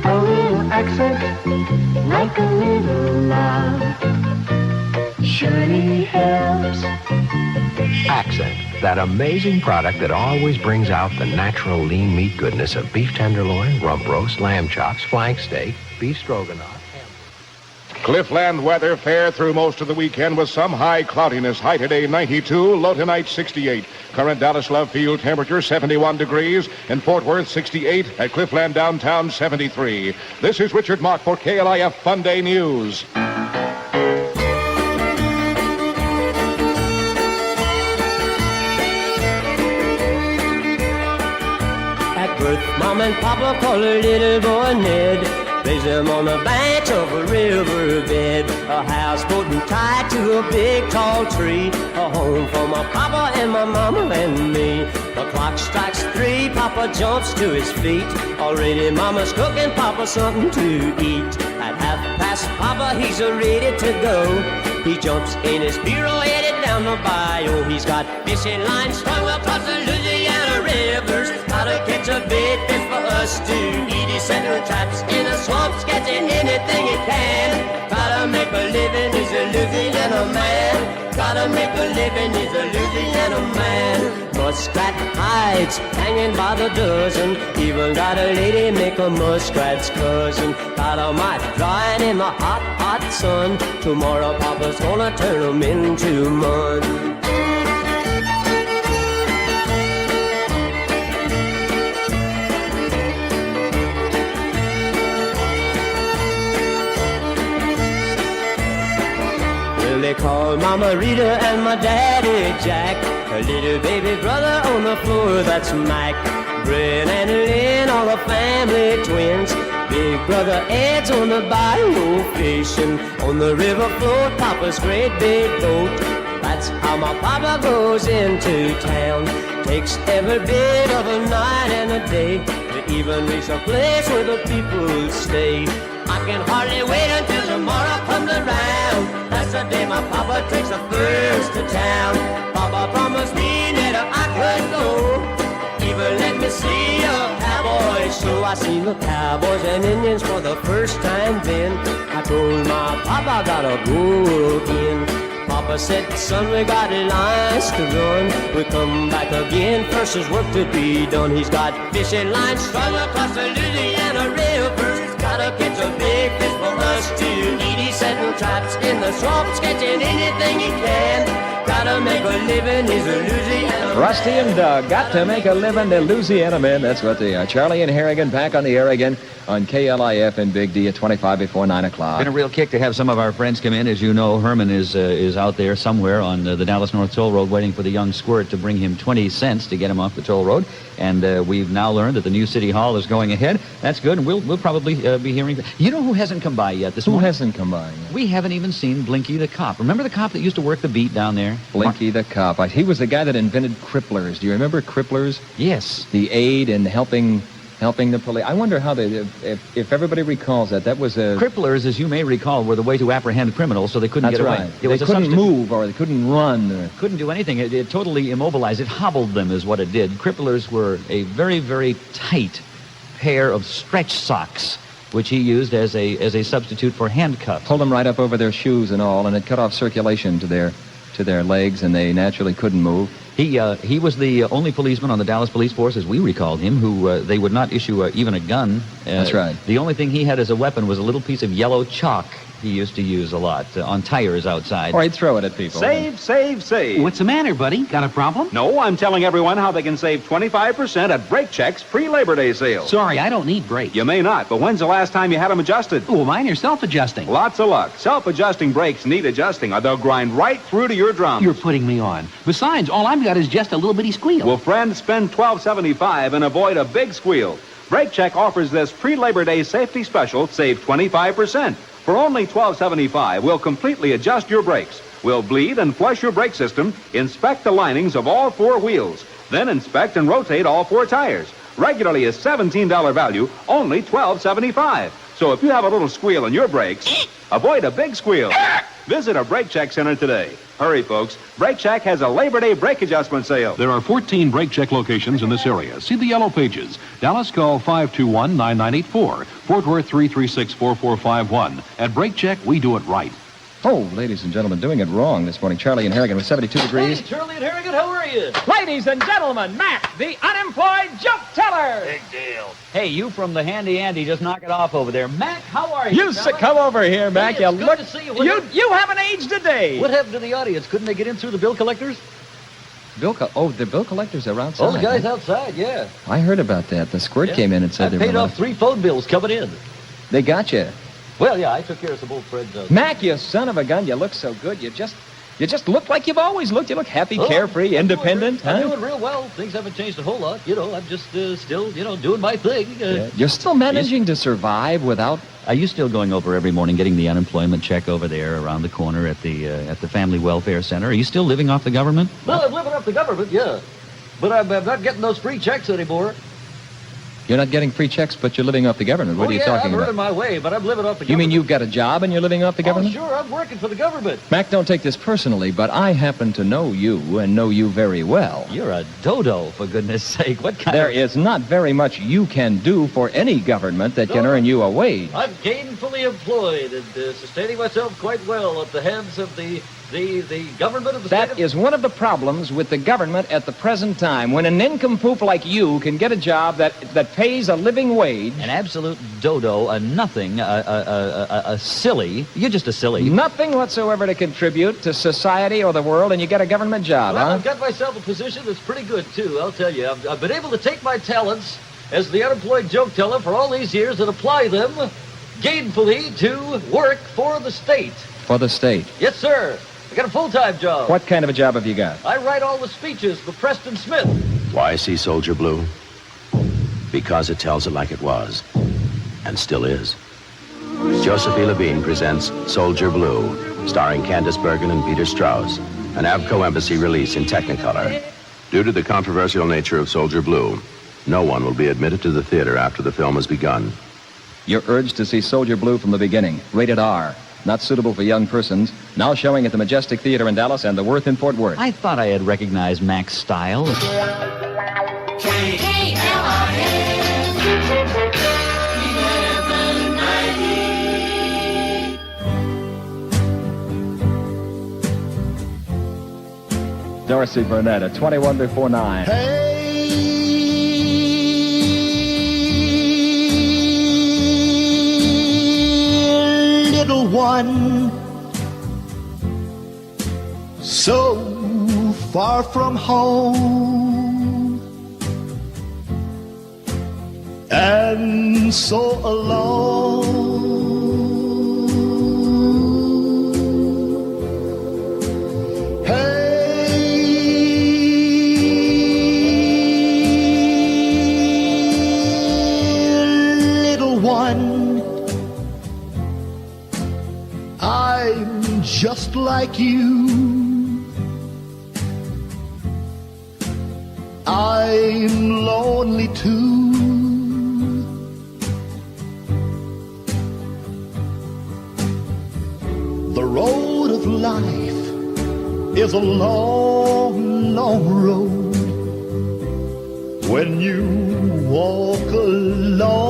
A little accent, like a little love, surely helps. Accent, that amazing product that always brings out the natural lean meat goodness of beef tenderloin, rump roast, lamb chops, flank steak, beef stroganoff. Cliffland weather fair through most of the weekend with some high cloudiness. High today 92, low tonight 68. Current Dallas Love Field temperature 71 degrees. In Fort Worth 68. At Cliffland downtown 73. This is Richard Mock for KLIF Fun Day News. At birth, Mom and Papa call a little boy Ned. Raise him on the banks of a riverbed. A houseboat and tied to a big tall tree. A home for my papa and my mama and me. The clock strikes 3, Papa jumps to his feet. Already Mama's cooking Papa something to eat. At 1:30, Papa, he's ready to go. He jumps in his bureau, headed down the bayou. He's got fishing lines strung across the Louisiana rivers. Gotta catch a big fish for us to eat. He's setting traps in the swamps, catching anything he can. Gotta make a living, he's a Louisiana man. Gotta make a living, he's a Louisiana man. Muskrat hides hanging by the dozen. Even got a lady make a muskrat's cousin. Got 'em out drying in the hot, hot sun. Tomorrow Papa's gonna turn 'em into mud. They call Mama Rita and my daddy Jack. A little baby brother on the floor, that's Mac. Bryn and Lynn, all the family twins. Big brother Ed's on the bayou fishing. On the river float, Papa's great big boat. That's how my Papa goes into town. Takes every bit of a night and a day to even reach a place where the people stay. I can hardly wait until tomorrow comes around. That's the day my Papa takes the first to town. Papa promised me that I could go. Even let me see a cowboy show. I seen the cowboys and Indians for the first time then. I told my Papa I gotta go again. Papa said, son, we got lines to run. We come back again, first there's work to be done. He's got fishing lines strung across the Louisiana River. He's got Gotta catch a big fish for us to eat. He's setting traps in the swamps, catching anything he can. Gotta make a living, he's a Louisiana. Rusty and Doug got to make a living, the Louisiana men. That's what they are. Charlie and Harrigan back on the air again on KLIF and Big D at 25 before 9 o'clock. Been a real kick to have some of our friends come in. As you know, Herman is out there somewhere on the Dallas North Toll Road waiting for the young squirt to bring him 20 cents to get him off the toll road. And we've now learned that the new city hall is going ahead. That's good, and we'll probably be hearing. You know who hasn't come by yet this morning? Who hasn't come by yet? We haven't even seen Blinky the cop. Remember the cop that used to work the beat down there? Blinky the cop. He was the guy that invented cripplers. Do you remember cripplers? Yes. The aid in helping the police. I wonder how if everybody recalls that was a... Cripplers, as you may recall, were the way to apprehend criminals so they couldn't get away. That's right. They couldn't move or they couldn't run. Couldn't do anything. It totally immobilized. It hobbled them is what it did. Cripplers were a very, very tight pair of stretch socks, which he used as a substitute for handcuffs. Pulled them right up over their shoes and all, and it cut off circulation to their legs, and they naturally couldn't move. He was the only policeman on the Dallas Police Force, as we recalled him, who they would not issue even a gun. That's right. The only thing he had as a weapon was a little piece of yellow chalk he used to use a lot on tires outside. Or he'd throw it at people. Save, save, save. What's the matter, buddy? Got a problem? No, I'm telling everyone how they can save 25% at Brake Check's pre-Labor Day sale. Sorry, I don't need brakes. You may not, but when's the last time you had them adjusted? Oh, mine are self-adjusting. Lots of luck. Self-adjusting brakes need adjusting, or they'll grind right through to your drums. You're putting me on. Besides, all I've got is just a little bitty squeal. Well, friend, spend $12.75 and avoid a big squeal. Brake Check offers this pre-Labor Day safety special, save 25%. For only $12.75, we'll completely adjust your brakes. We'll bleed and flush your brake system, inspect the linings of all 4 wheels, then inspect and rotate all 4 tires. Regularly a $17 value, only $12.75. So if you have a little squeal in your brakes, avoid a big squeal. Visit a Brake Check center today. Hurry, folks. Brake Check has a Labor Day brake adjustment sale. There are 14 Brake Check locations in this area. See the yellow pages. Dallas, call 521-9984. Fort Worth, 336-4451. At Brake Check, we do it right. Oh, ladies and gentlemen, doing it wrong this morning. Charlie and Harrigan with 72 degrees. Hey, Charlie and Harrigan, how are you? Ladies and gentlemen, Mac, the unemployed joke teller. Big deal. Hey, you from the Handy Andy, just knock it off over there. Mac, how are you? Come over here, Mac. Hey, it's good to see you. You haven't aged a day. What happened to the audience? Couldn't they get in through the bill collectors? The bill collectors are outside. Oh, the guys outside, yeah. I heard about that. The squirt came in and said I paid off 3 phone bills coming in. They got you. Well, yeah, I took care of some old friends. Mac, you son of a gun, you look so good. You just look like you've always looked. You look happy, carefree, independent. I'm doing real well. Things haven't changed a whole lot. I'm just still, doing my thing. You're still managing to survive without... Are you still going over every morning, getting the unemployment check over there around the corner at the Family Welfare Center? Are you still living off the government? Well, I'm living off the government, yeah. But I'm not getting those free checks anymore. You're not getting free checks, but you're living off the government. What are you talking I'm about? earning my way, but I'm living off the government. You mean you've got a job and you're living off the government? Oh, sure, I'm working for the government. Mac, don't take this personally, but I happen to know you and know you very well. You're a dodo, for goodness sake. What kind There is not very much you can do for any government that can earn you a wage. I'm gainfully employed and sustaining myself quite well at the hands of the government of the state. That is one of the problems with the government at the present time. When an nincompoop like you can get a job that pays a living wage. An absolute dodo, a nothing, a silly. You're just a silly. Nothing whatsoever to contribute to society or the world, and you get a government job, Well, huh? I've got myself a position that's pretty good, too, I'll tell you. I've been able to take my talents as the unemployed joke teller for all these years and apply them gainfully to work for the state. For the state. Yes, sir. I got a full-time job. What kind of a job have you got? I write all the speeches for Preston Smith. Why see Soldier Blue? Because it tells it like it was, and still is. Joseph E. Levine presents Soldier Blue, starring Candice Bergen and Peter Strauss, an Avco Embassy release in Technicolor. Due to the controversial nature of Soldier Blue, no one will be admitted to the theater after the film has begun. You're urged to see Soldier Blue from the beginning. Rated R. Not suitable for young persons. Now showing at the Majestic Theater in Dallas and the Worth in Fort Worth. I thought I had recognized Mac's style. Dorsey Burnett at 21 before 9. one, so far from home, and so alone. I'm just like you. I'm lonely too. The road of life is a long, long road. When you walk alone,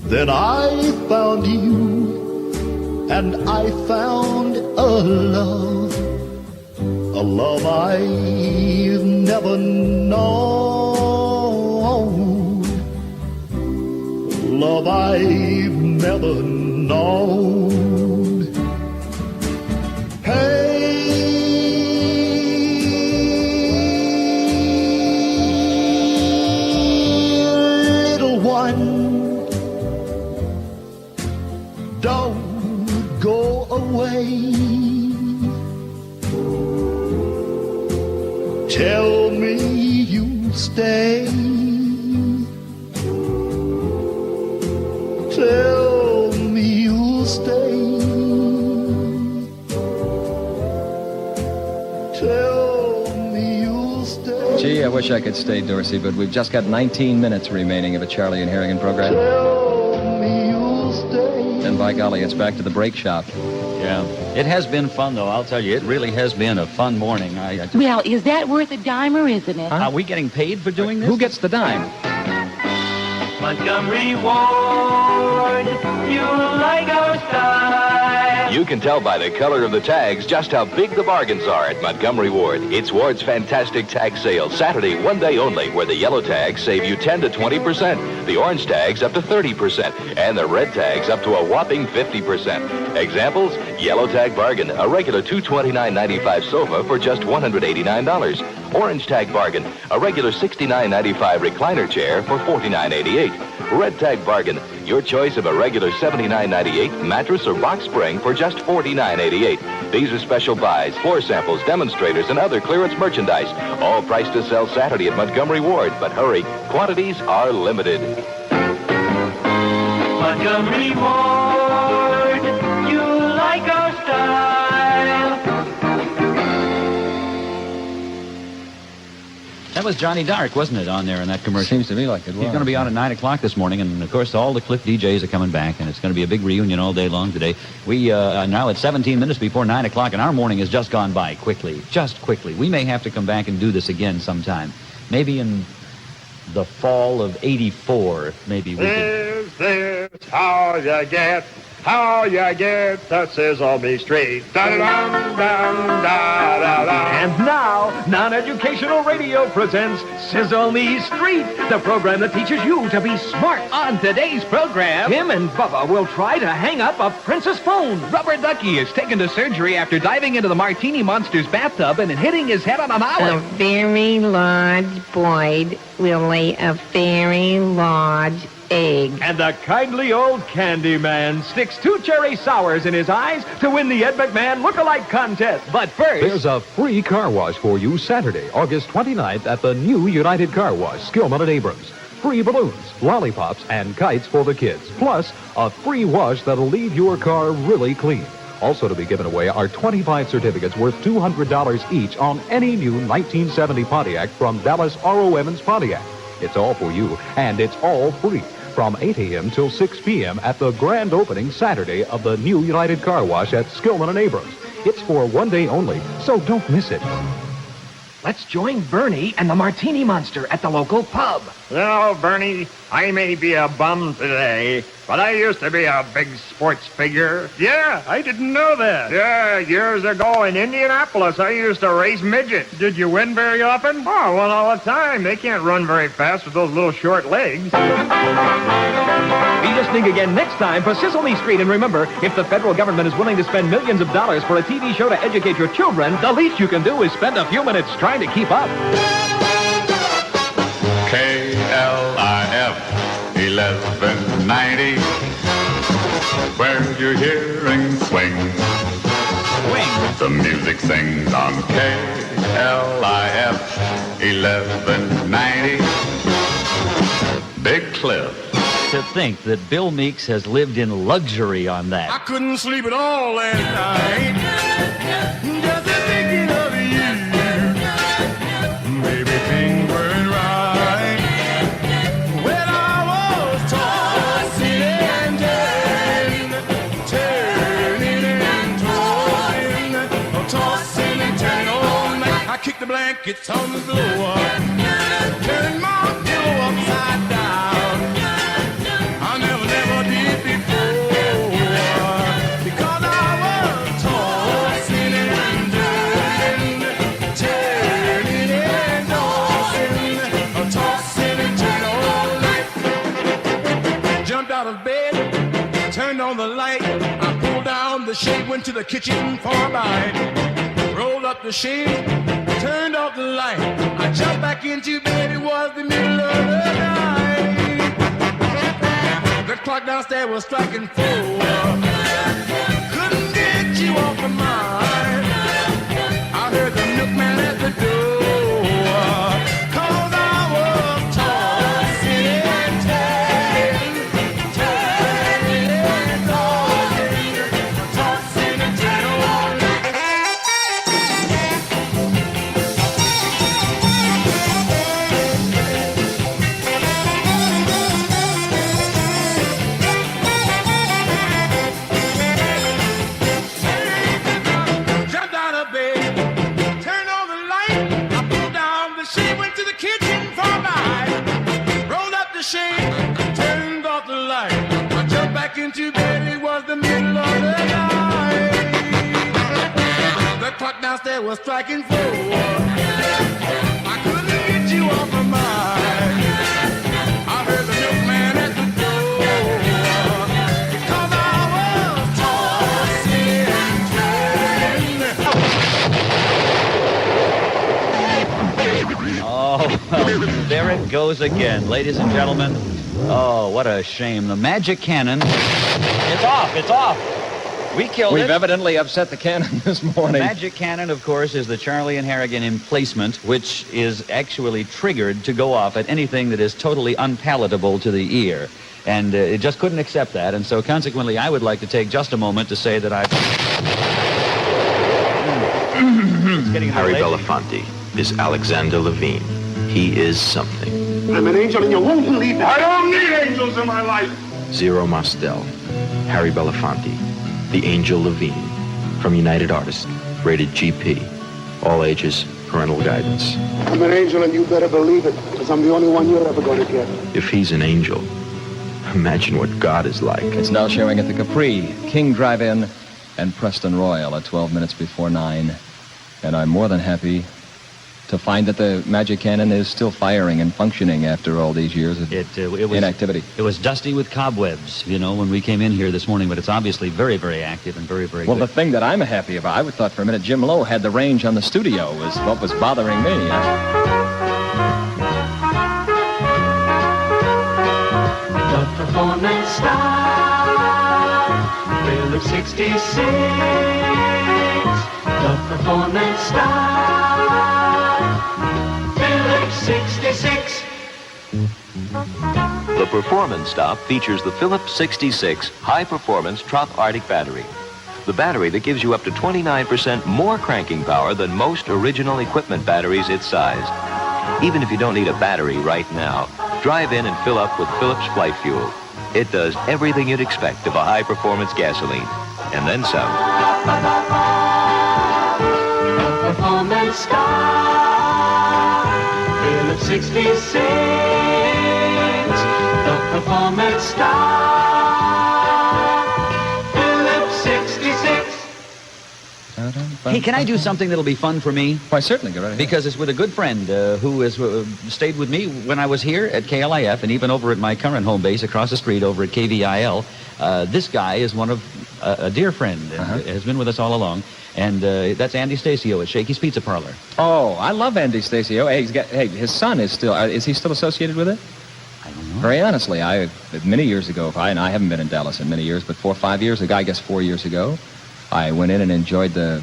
then I found you, and I found a love I've never known, love I've never known. Hey, little one, don't go away. Tell me you'll stay. Tell me you'll stay. Tell me you'll stay. Gee, I wish I could stay, Dorsey, but we've just got 19 minutes remaining of a Charlie and Harrigan program. Tell me you'll stay. And by golly, it's back to the break shop. Yeah. It has been fun, though. I'll tell you, it really has been a fun morning. Well, is that worth a dime or isn't it? Are we getting paid for doing this? Who gets the dime? Montgomery Ward, you like our style. You can tell by the color of the tags just how big the bargains are at Montgomery Ward. It's Ward's fantastic tag sale, Saturday, one day only, where the yellow tags save you 10 to 20%, the orange tags up to 30%, and the red tags up to a whopping 50%. Examples, yellow tag bargain, a regular $229.95 sofa for just $189. Orange tag bargain, a regular $69.95 recliner chair for $49.88. Red tag bargain, your choice of a regular $79.98 mattress or box spring for just $49.88. These are special buys, floor samples, demonstrators, and other clearance merchandise. All priced to sell Saturday at Montgomery Ward. But hurry, quantities are limited. Montgomery Ward, you like our style. That was Johnny Dark, wasn't it, on there in that commercial? Seems to me like it was. He's going to be on at 9 o'clock this morning, and, of course, all the KLIF DJs are coming back, and it's going to be a big reunion all day long today. We now it's 17 minutes before 9 o'clock, and our morning has just gone by quickly, just quickly. We may have to come back and do this again sometime. Maybe in the fall of '84, maybe we could... This how you get the Sizzle Me Street. And now, Non-Educational Radio presents Sizzle Me Street, the program that teaches you to be smart. On today's program, Tim and Bubba will try to hang up a princess phone. Rubber Ducky is taken to surgery after diving into the Martini Monster's bathtub and hitting his head on an olive. A very large boy will lay a very large egg. And the kindly old candy man sticks 2 cherry sours in his eyes to win the Ed McMahon look-alike contest. But first... There's a free car wash for you Saturday, August 29th at the new United Car Wash, Skillman and Abrams. Free balloons, lollipops, and kites for the kids. Plus, a free wash that'll leave your car really clean. Also to be given away are 25 certificates worth $200 each on any new 1970 Pontiac from Dallas R.O. Emmons Pontiac. It's all for you, and it's all free. From 8 a.m. till 6 p.m. at the grand opening Saturday of the new United Car Wash at Skillman and Abrams. It's for one day only, so don't miss it. Let's join Bernie and the Martini Monster at the local pub. You know, Bernie, I may be a bum today, but I used to be a big sports figure. Yeah, I didn't know that. Yeah, years ago in Indianapolis, I used to race midgets. Did you win very often? Oh, I won all the time. They can't run very fast with those little short legs. Be listening again next time for Sesame Street. And remember, if the federal government is willing to spend millions of dollars for a TV show to educate your children, the least you can do is spend a few minutes trying to keep up. KLIF 1190, where your hearing swings. The music sings on KLIF 1190. Big Cliff. To think that Bill Meeks has lived in luxury on that. I couldn't sleep at all last night. Just thinking of you. Baby, things weren't right. When I was tossing and tossing and turning all night. I kicked the blankets on the floor, turned my pillow upside down. I never did before, because I was tossing and turning and tossing and turning all night. Jumped out of bed, turned on the light. I pulled down the shade, went to the kitchen for a bite. Rolled up the shade, turned off the light. I jumped back into bed, it was the middle of the night. The clock downstairs was striking 4. Couldn't get you off my mind. I heard the milkman at the door, 'cause I was tossing and turning and tossing and turning all night. Jumped out of bed, turned on the light. I pulled down the shade, went to the kitchen for a bite. Rolled up the shade, turned off the light. I jumped back into bed, it was the middle of the night. The clock downstairs was striking 4. I couldn't get you off my mind. I heard the milkman at the door, 'cause I was tossing and turning. Oh, well, there it goes again, ladies and gentlemen. Oh, what a shame. The magic cannon. It's off. It's off. We killed it. We've evidently upset the cannon this morning. The magic cannon, of course, is the Charlie and Harrigan emplacement, which is actually triggered to go off at anything that is totally unpalatable to the ear. And it just couldn't accept that. And so consequently, I would like to take just a moment to say that I've... Harry Belafonte is Alexander Levine. He is something. I'm an angel and you won't believe that. I don't need angels in my life. Zero Mostel, Harry Belafonte, The Angel Levine, from United Artists, rated GP. All ages, parental guidance. I'm an angel and you better believe it, because I'm the only one you're ever going to get. If he's an angel, imagine what God is like. It's now showing at the Capri, King Drive-In, and Preston Royal at 12 minutes before 9. And I'm more than happy to find that the magic cannon is still firing and functioning after all these years of inactivity. It was dusty with cobwebs, you know, when we came in here this morning, but it's obviously very, very active and very, very Well, good. the thing that I'm happy about, I thought for a minute Jim Lowe had the range on the studio, was what was bothering me. The performance star, Philip 66. The performance star, Philip 66. The Performance Stop features the Philips 66 high-performance Trop Arctic battery. The battery that gives you up to 29% more cranking power than most original equipment batteries its size. Even if you don't need a battery right now, drive in and fill up with Philips Flight Fuel. It does everything you'd expect of a high-performance gasoline, and then some. Performance star, Philip 66. star. Phillips 66. Hey, can I do something that'll be fun for me? Why, certainly. Go right ahead. Because it's with a good friend who has stayed with me when I was here at KLIF and even over at my current home base across the street over at KVIL. This guy is one of a dear friend and has been with us all along. And that's Andy Stacio at Shakey's Pizza Parlor. Oh, I love Andy Stacio. Hey, his son is still... is he still associated with it? I don't know. Very honestly, many years ago, and I haven't been in Dallas in many years, but 4 or 5 years ago, I guess 4 years ago, I went in and enjoyed the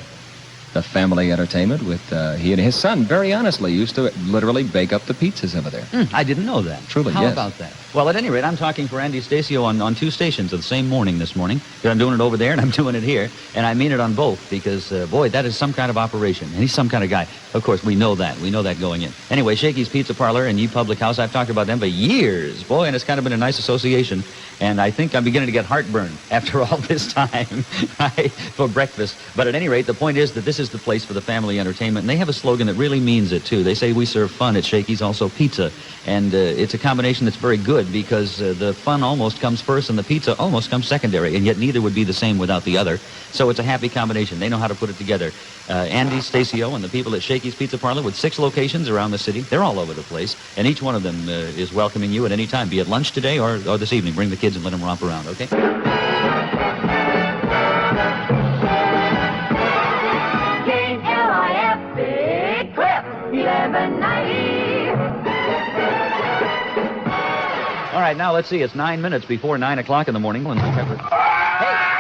family entertainment with he and his son. Very honestly, used to literally bake up the pizzas over there. I didn't know that. Truly, How yes. about that? Well, at any rate, I'm talking for Andy Stacio on 2 stations the same morning this morning. I'm doing it over there and I'm doing it here, and I mean it on both because, boy, that is some kind of operation, and he's some kind of guy. Of course, we know that. We know that going in. Anyway, Shakey's Pizza Parlor and Ye Public House, I've talked about them for years, boy, and it's kind of been a nice association, and I think I'm beginning to get heartburn after all this time for breakfast. But at any rate, the point is that this is the place for the family entertainment, and they have a slogan that really means it, too. They say we serve fun at Shakey's, also pizza, and it's a combination that's very good because the fun almost comes first and the pizza almost comes secondary, and yet neither would be the same without the other. So it's a happy combination. They know how to put it together. Andy Stacio and the people at Shakey's Pizza Parlor with 6 locations around the city. They're all over the place, and each one of them is welcoming you at any time, be it lunch today or this evening. Bring the kids and let them romp around, okay? KLIF Big Clip 1190. All right, now let's see. It's 9 minutes before 9 o'clock in the morning. Hey,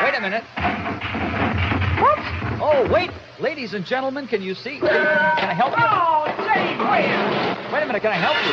wait a minute. Whoops. Oh, wait. Ladies and gentlemen, can you see? Can I help you? Oh, gee, Wait a minute. Can I help you?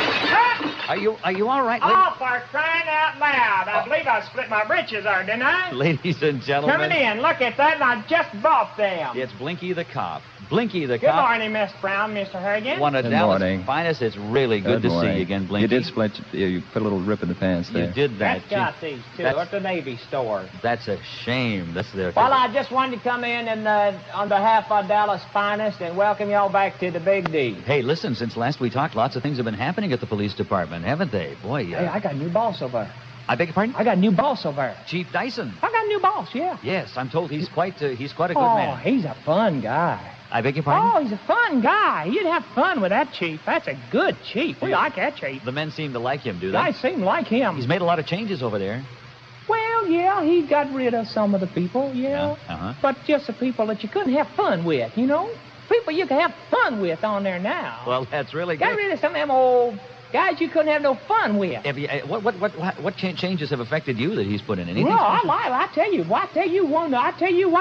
Are you all right? Oh, for crying out loud. I believe I split my britches there, didn't I? Ladies and gentlemen. Coming in. Look at that, and I just bought them. It's Blinky the Cop. Blinky the Good Cop. morning, Miss Brown, Mr. Harrigan. One of Good Dallas' morning. finest. It's really good to see you again, Blinky. You did split. You put a little rip in the pants there. You did that. That's got these, too, at the Navy store. That's a shame. That's their... Well, I just wanted to come in and on behalf of Dallas' finest and welcome y'all back to the Big D. Hey, listen, since last we talked, lots of things have been happening at the police department, haven't they? Boy, Hey, I got a new boss over there. I beg your pardon? I got a new boss over there. Chief Dyson. I got a new boss, yeah. Yes, I'm told he's quite a good Oh, man. he's a fun guy. I beg your pardon? Oh, he's a fun guy. You'd have fun with that chief. That's a good chief. We like that chief. The men seem to like him, do they? Guys seem like him. He's made a lot of changes over there. Well, yeah, he got rid of some of the people, yeah. Uh-huh. But just the people that you couldn't have fun with, you know? People you can have fun with on there now. Well, that's really Got good. rid of some of them old guys you couldn't have no fun with. What changes have affected you that he's put in? Anything? Well, I tell you one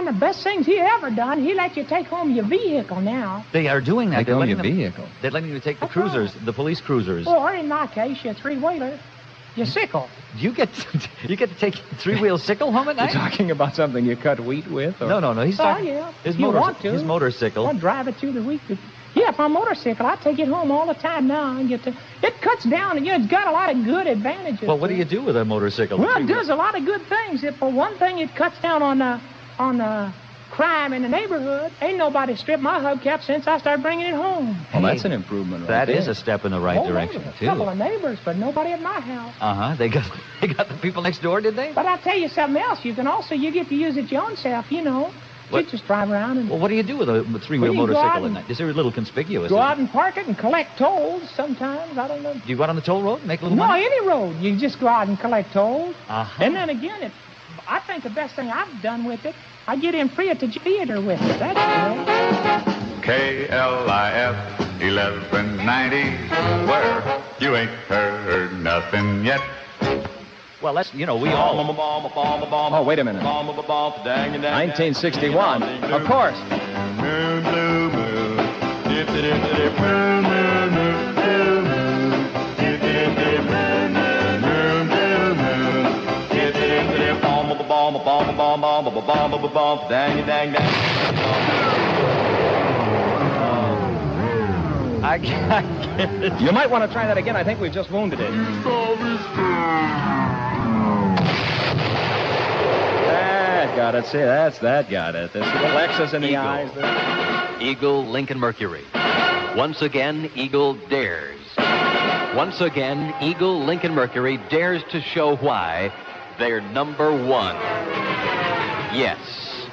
of the best things he ever done. He let you take home your vehicle now. They are doing that. Take home your vehicle. They're letting you take the cruisers, the police cruisers. Or in my case, your 3-wheeler, your sickle. You get to take 3-wheel sickle home at You're night? talking about something you cut wheat with? Or? No. He's talking. Yeah. His You want to. His motorcycle. I'll drive it through the week. Yeah, for a motorcycle, I take it home all the time now and it cuts down, and it's got a lot of good advantages. Well, what do you do with a motorcycle? Well, it does a lot of good things. For one thing, it cuts down on crime in the neighborhood. Ain't nobody stripped my hubcap since I started bringing it home. Well, that's an improvement right That there. is a step in the right direction, A too. couple of neighbors, but nobody at my house. Uh-huh. They got the people next door, did they? But I'll tell you something else. You get to use it your own self, you know. What? You just drive around and... Well, what do you do with a 3-wheel Well, you go motorcycle out at and- night? Is there a little conspicuous? Go out and park it and collect tolls sometimes. I don't know. Do you go out on the toll road and make a little No, money? any road. You just go out and collect tolls. Uh-huh. And then again, I think the best thing I've done with it, I get in free at the theater with it. That's good. KLIF 1190, where you ain't heard nothing yet. Well, that's, we all... Oh, wait a minute. 1961. Of course. Moon, blue moon. Dip, dip, dip, dip, moon, moon, moon, blue moon. Dip, dip, dip, moon, moon, moon, blue moon. Dip, dip, dip, bomb, bomb, bomb, bomb, bomb, bomb, bomb, bomb, dang, dang, dang. I can't get it. You might want to try that again. I think we've just wounded it. That got it. See, that got it. This little X's in the Eagle. eyes there. Eagle Lincoln Mercury. Once again, Eagle dares. Once again, Eagle Lincoln Mercury dares to show why they're number one. Yes,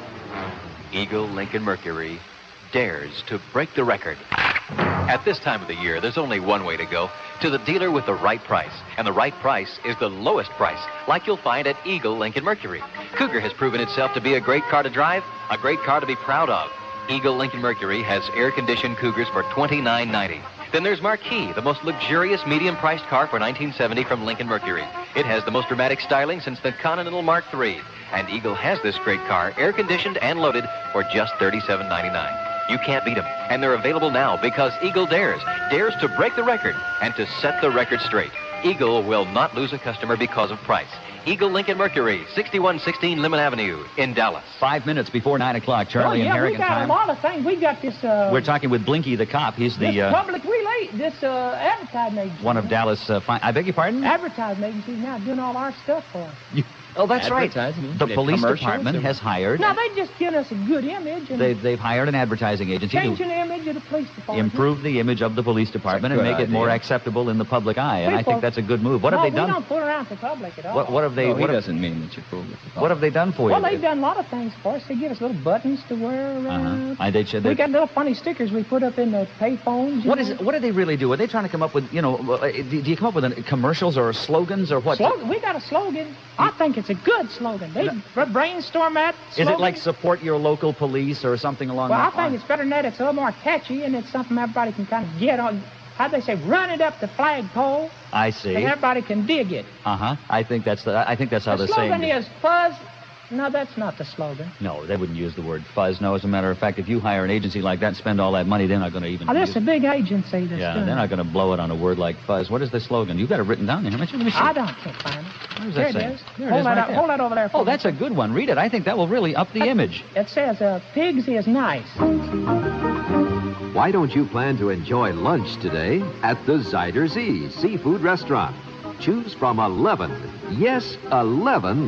Eagle Lincoln Mercury dares to break the record. At this time of the year, there's only one way to go, to the dealer with the right price. And the right price is the lowest price, like you'll find at Eagle Lincoln Mercury. Cougar has proven itself to be a great car to drive, a great car to be proud of. Eagle Lincoln Mercury has air-conditioned Cougars for $29.90. Then there's Marquis, the most luxurious medium-priced car for $19.70 from Lincoln Mercury. It has the most dramatic styling since the Continental Mark III. And Eagle has this great car, air-conditioned and loaded, for just $37.99. You can't beat them. And they're available now because Eagle dares to break the record and to set the record straight. Eagle will not lose a customer because of price. Eagle Lincoln Mercury, 6116 Lemon Avenue in Dallas. 5 minutes before 9 o'clock, Charlie and Harrigan we got time. a lot of things. We got this... We're talking with Blinky the cop. He's the... This public relay, this advertising agency. One of Dallas... I beg your pardon? Advertising agency now doing all our stuff for us. Oh, that's right. The police department has hired... No, they just give us a good image. And they've hired an advertising agency changing the image of the police department. Improve the image of the police department and make it more acceptable in the public eye. And I think that's a good move. What have they done? We don't put it out to the public at all. What have they... He doesn't mean that you fool with the public. What have they done for you? Well, they've done a lot of things for us. They give us little buttons to wear around. We got little funny stickers we put up in the pay phones. What do they really do? Are they trying to come up with, do you come up with commercials or slogans or what? We got a slogan. I think it's a good slogan. They brainstorm that slogan. Is it like support your local police or something along that line? Well, I think it's better than that. It's a little more catchy, and it's something everybody can kind of get on. How'd they say? Run it up the flagpole. I see. And everybody can dig it. I think that's how they're saying it. The slogan is fuzz. No, that's not the slogan. No, they wouldn't use the word fuzz. No, as a matter of fact, if you hire an agency like that and spend all that money, they're not going to even... that's a big agency that's they're not going to blow it on a word like fuzz. What is the slogan? You've got it written down there, haven't you? Let me see. I can't find it. What does that say? There it is. Hold that over there for me. that's a good one. Read it. I think that will really up the image. It says, pigs is nice. Why don't you plan to enjoy lunch today at the Zyder Z Seafood Restaurant? Choose from 11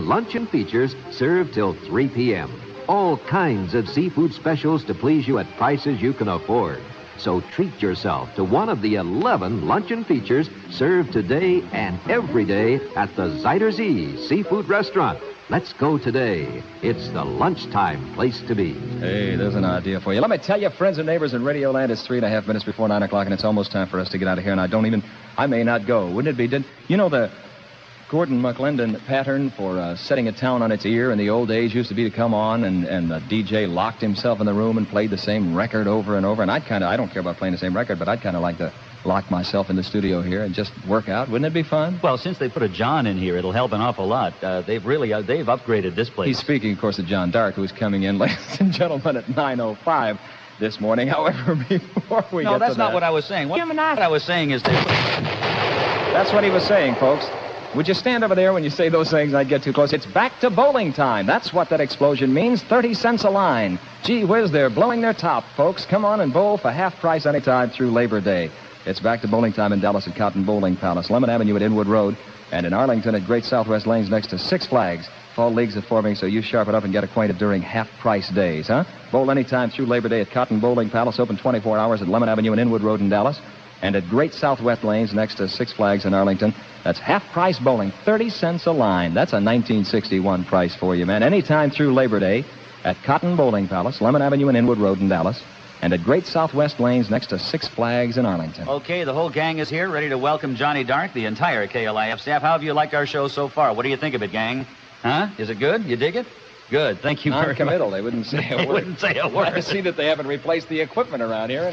luncheon features served till 3 p.m. All kinds of seafood specials to please you at prices you can afford. So treat yourself to one of the 11 luncheon features served today and every day at the Zyder Z Seafood Restaurant. Let's go today. It's the lunchtime place to be. Hey, there's an idea for you. Let me tell you, friends and neighbors in Radio Land, it's 3.5 minutes before 9 o'clock, and it's almost time for us to get out of here, and I may not go. Wouldn't it be... You know the Gordon McClendon pattern for setting a town on its ear in the old days used to be to come on and the DJ locked himself in the room and played the same record over and over. And I don't care about playing the same record, but I'd kind of like to lock myself in the studio here and just work out. Wouldn't it be fun? Well, since they put a John in here, it'll help an awful lot. They've upgraded this place. He's speaking, of course, of John Dark, who's coming in, ladies and gentlemen, at 9:05 this morning. However, before we get to that... No, that's not what I was saying. What I was saying is That's what he was saying, folks. Would you stand over there when you say those things? I'd get too close. It's back to bowling time. That's what that explosion means. 30 cents a line. Gee whiz, they're blowing their top, folks. Come on and bowl for half price anytime through Labor Day. It's back to bowling time in Dallas at Cotton Bowling Palace, Lemon Avenue at Inwood Road, and in Arlington at Great Southwest Lanes next to Six Flags. Fall leagues are forming, so you sharpen up and get acquainted during half-price days, huh? Bowl anytime through Labor Day at Cotton Bowling Palace, open 24 hours at Lemon Avenue and Inwood Road in Dallas, and at Great Southwest Lanes next to Six Flags in Arlington. That's half-price bowling, 30 cents a line. That's a 1961 price for you, man. Anytime through Labor Day at Cotton Bowling Palace, Lemon Avenue and Inwood Road in Dallas, and at Great Southwest Lanes next to Six Flags in Arlington. Okay, the whole gang is here, ready to welcome Johnny Dark, the entire KLIF staff. How have you liked our show so far? What do you think of it, gang? Huh? Is it good? You dig it? Good. Thank you very much. Non-committal. They wouldn't say a word. They wouldn't say a word. I see that they haven't replaced the equipment around here.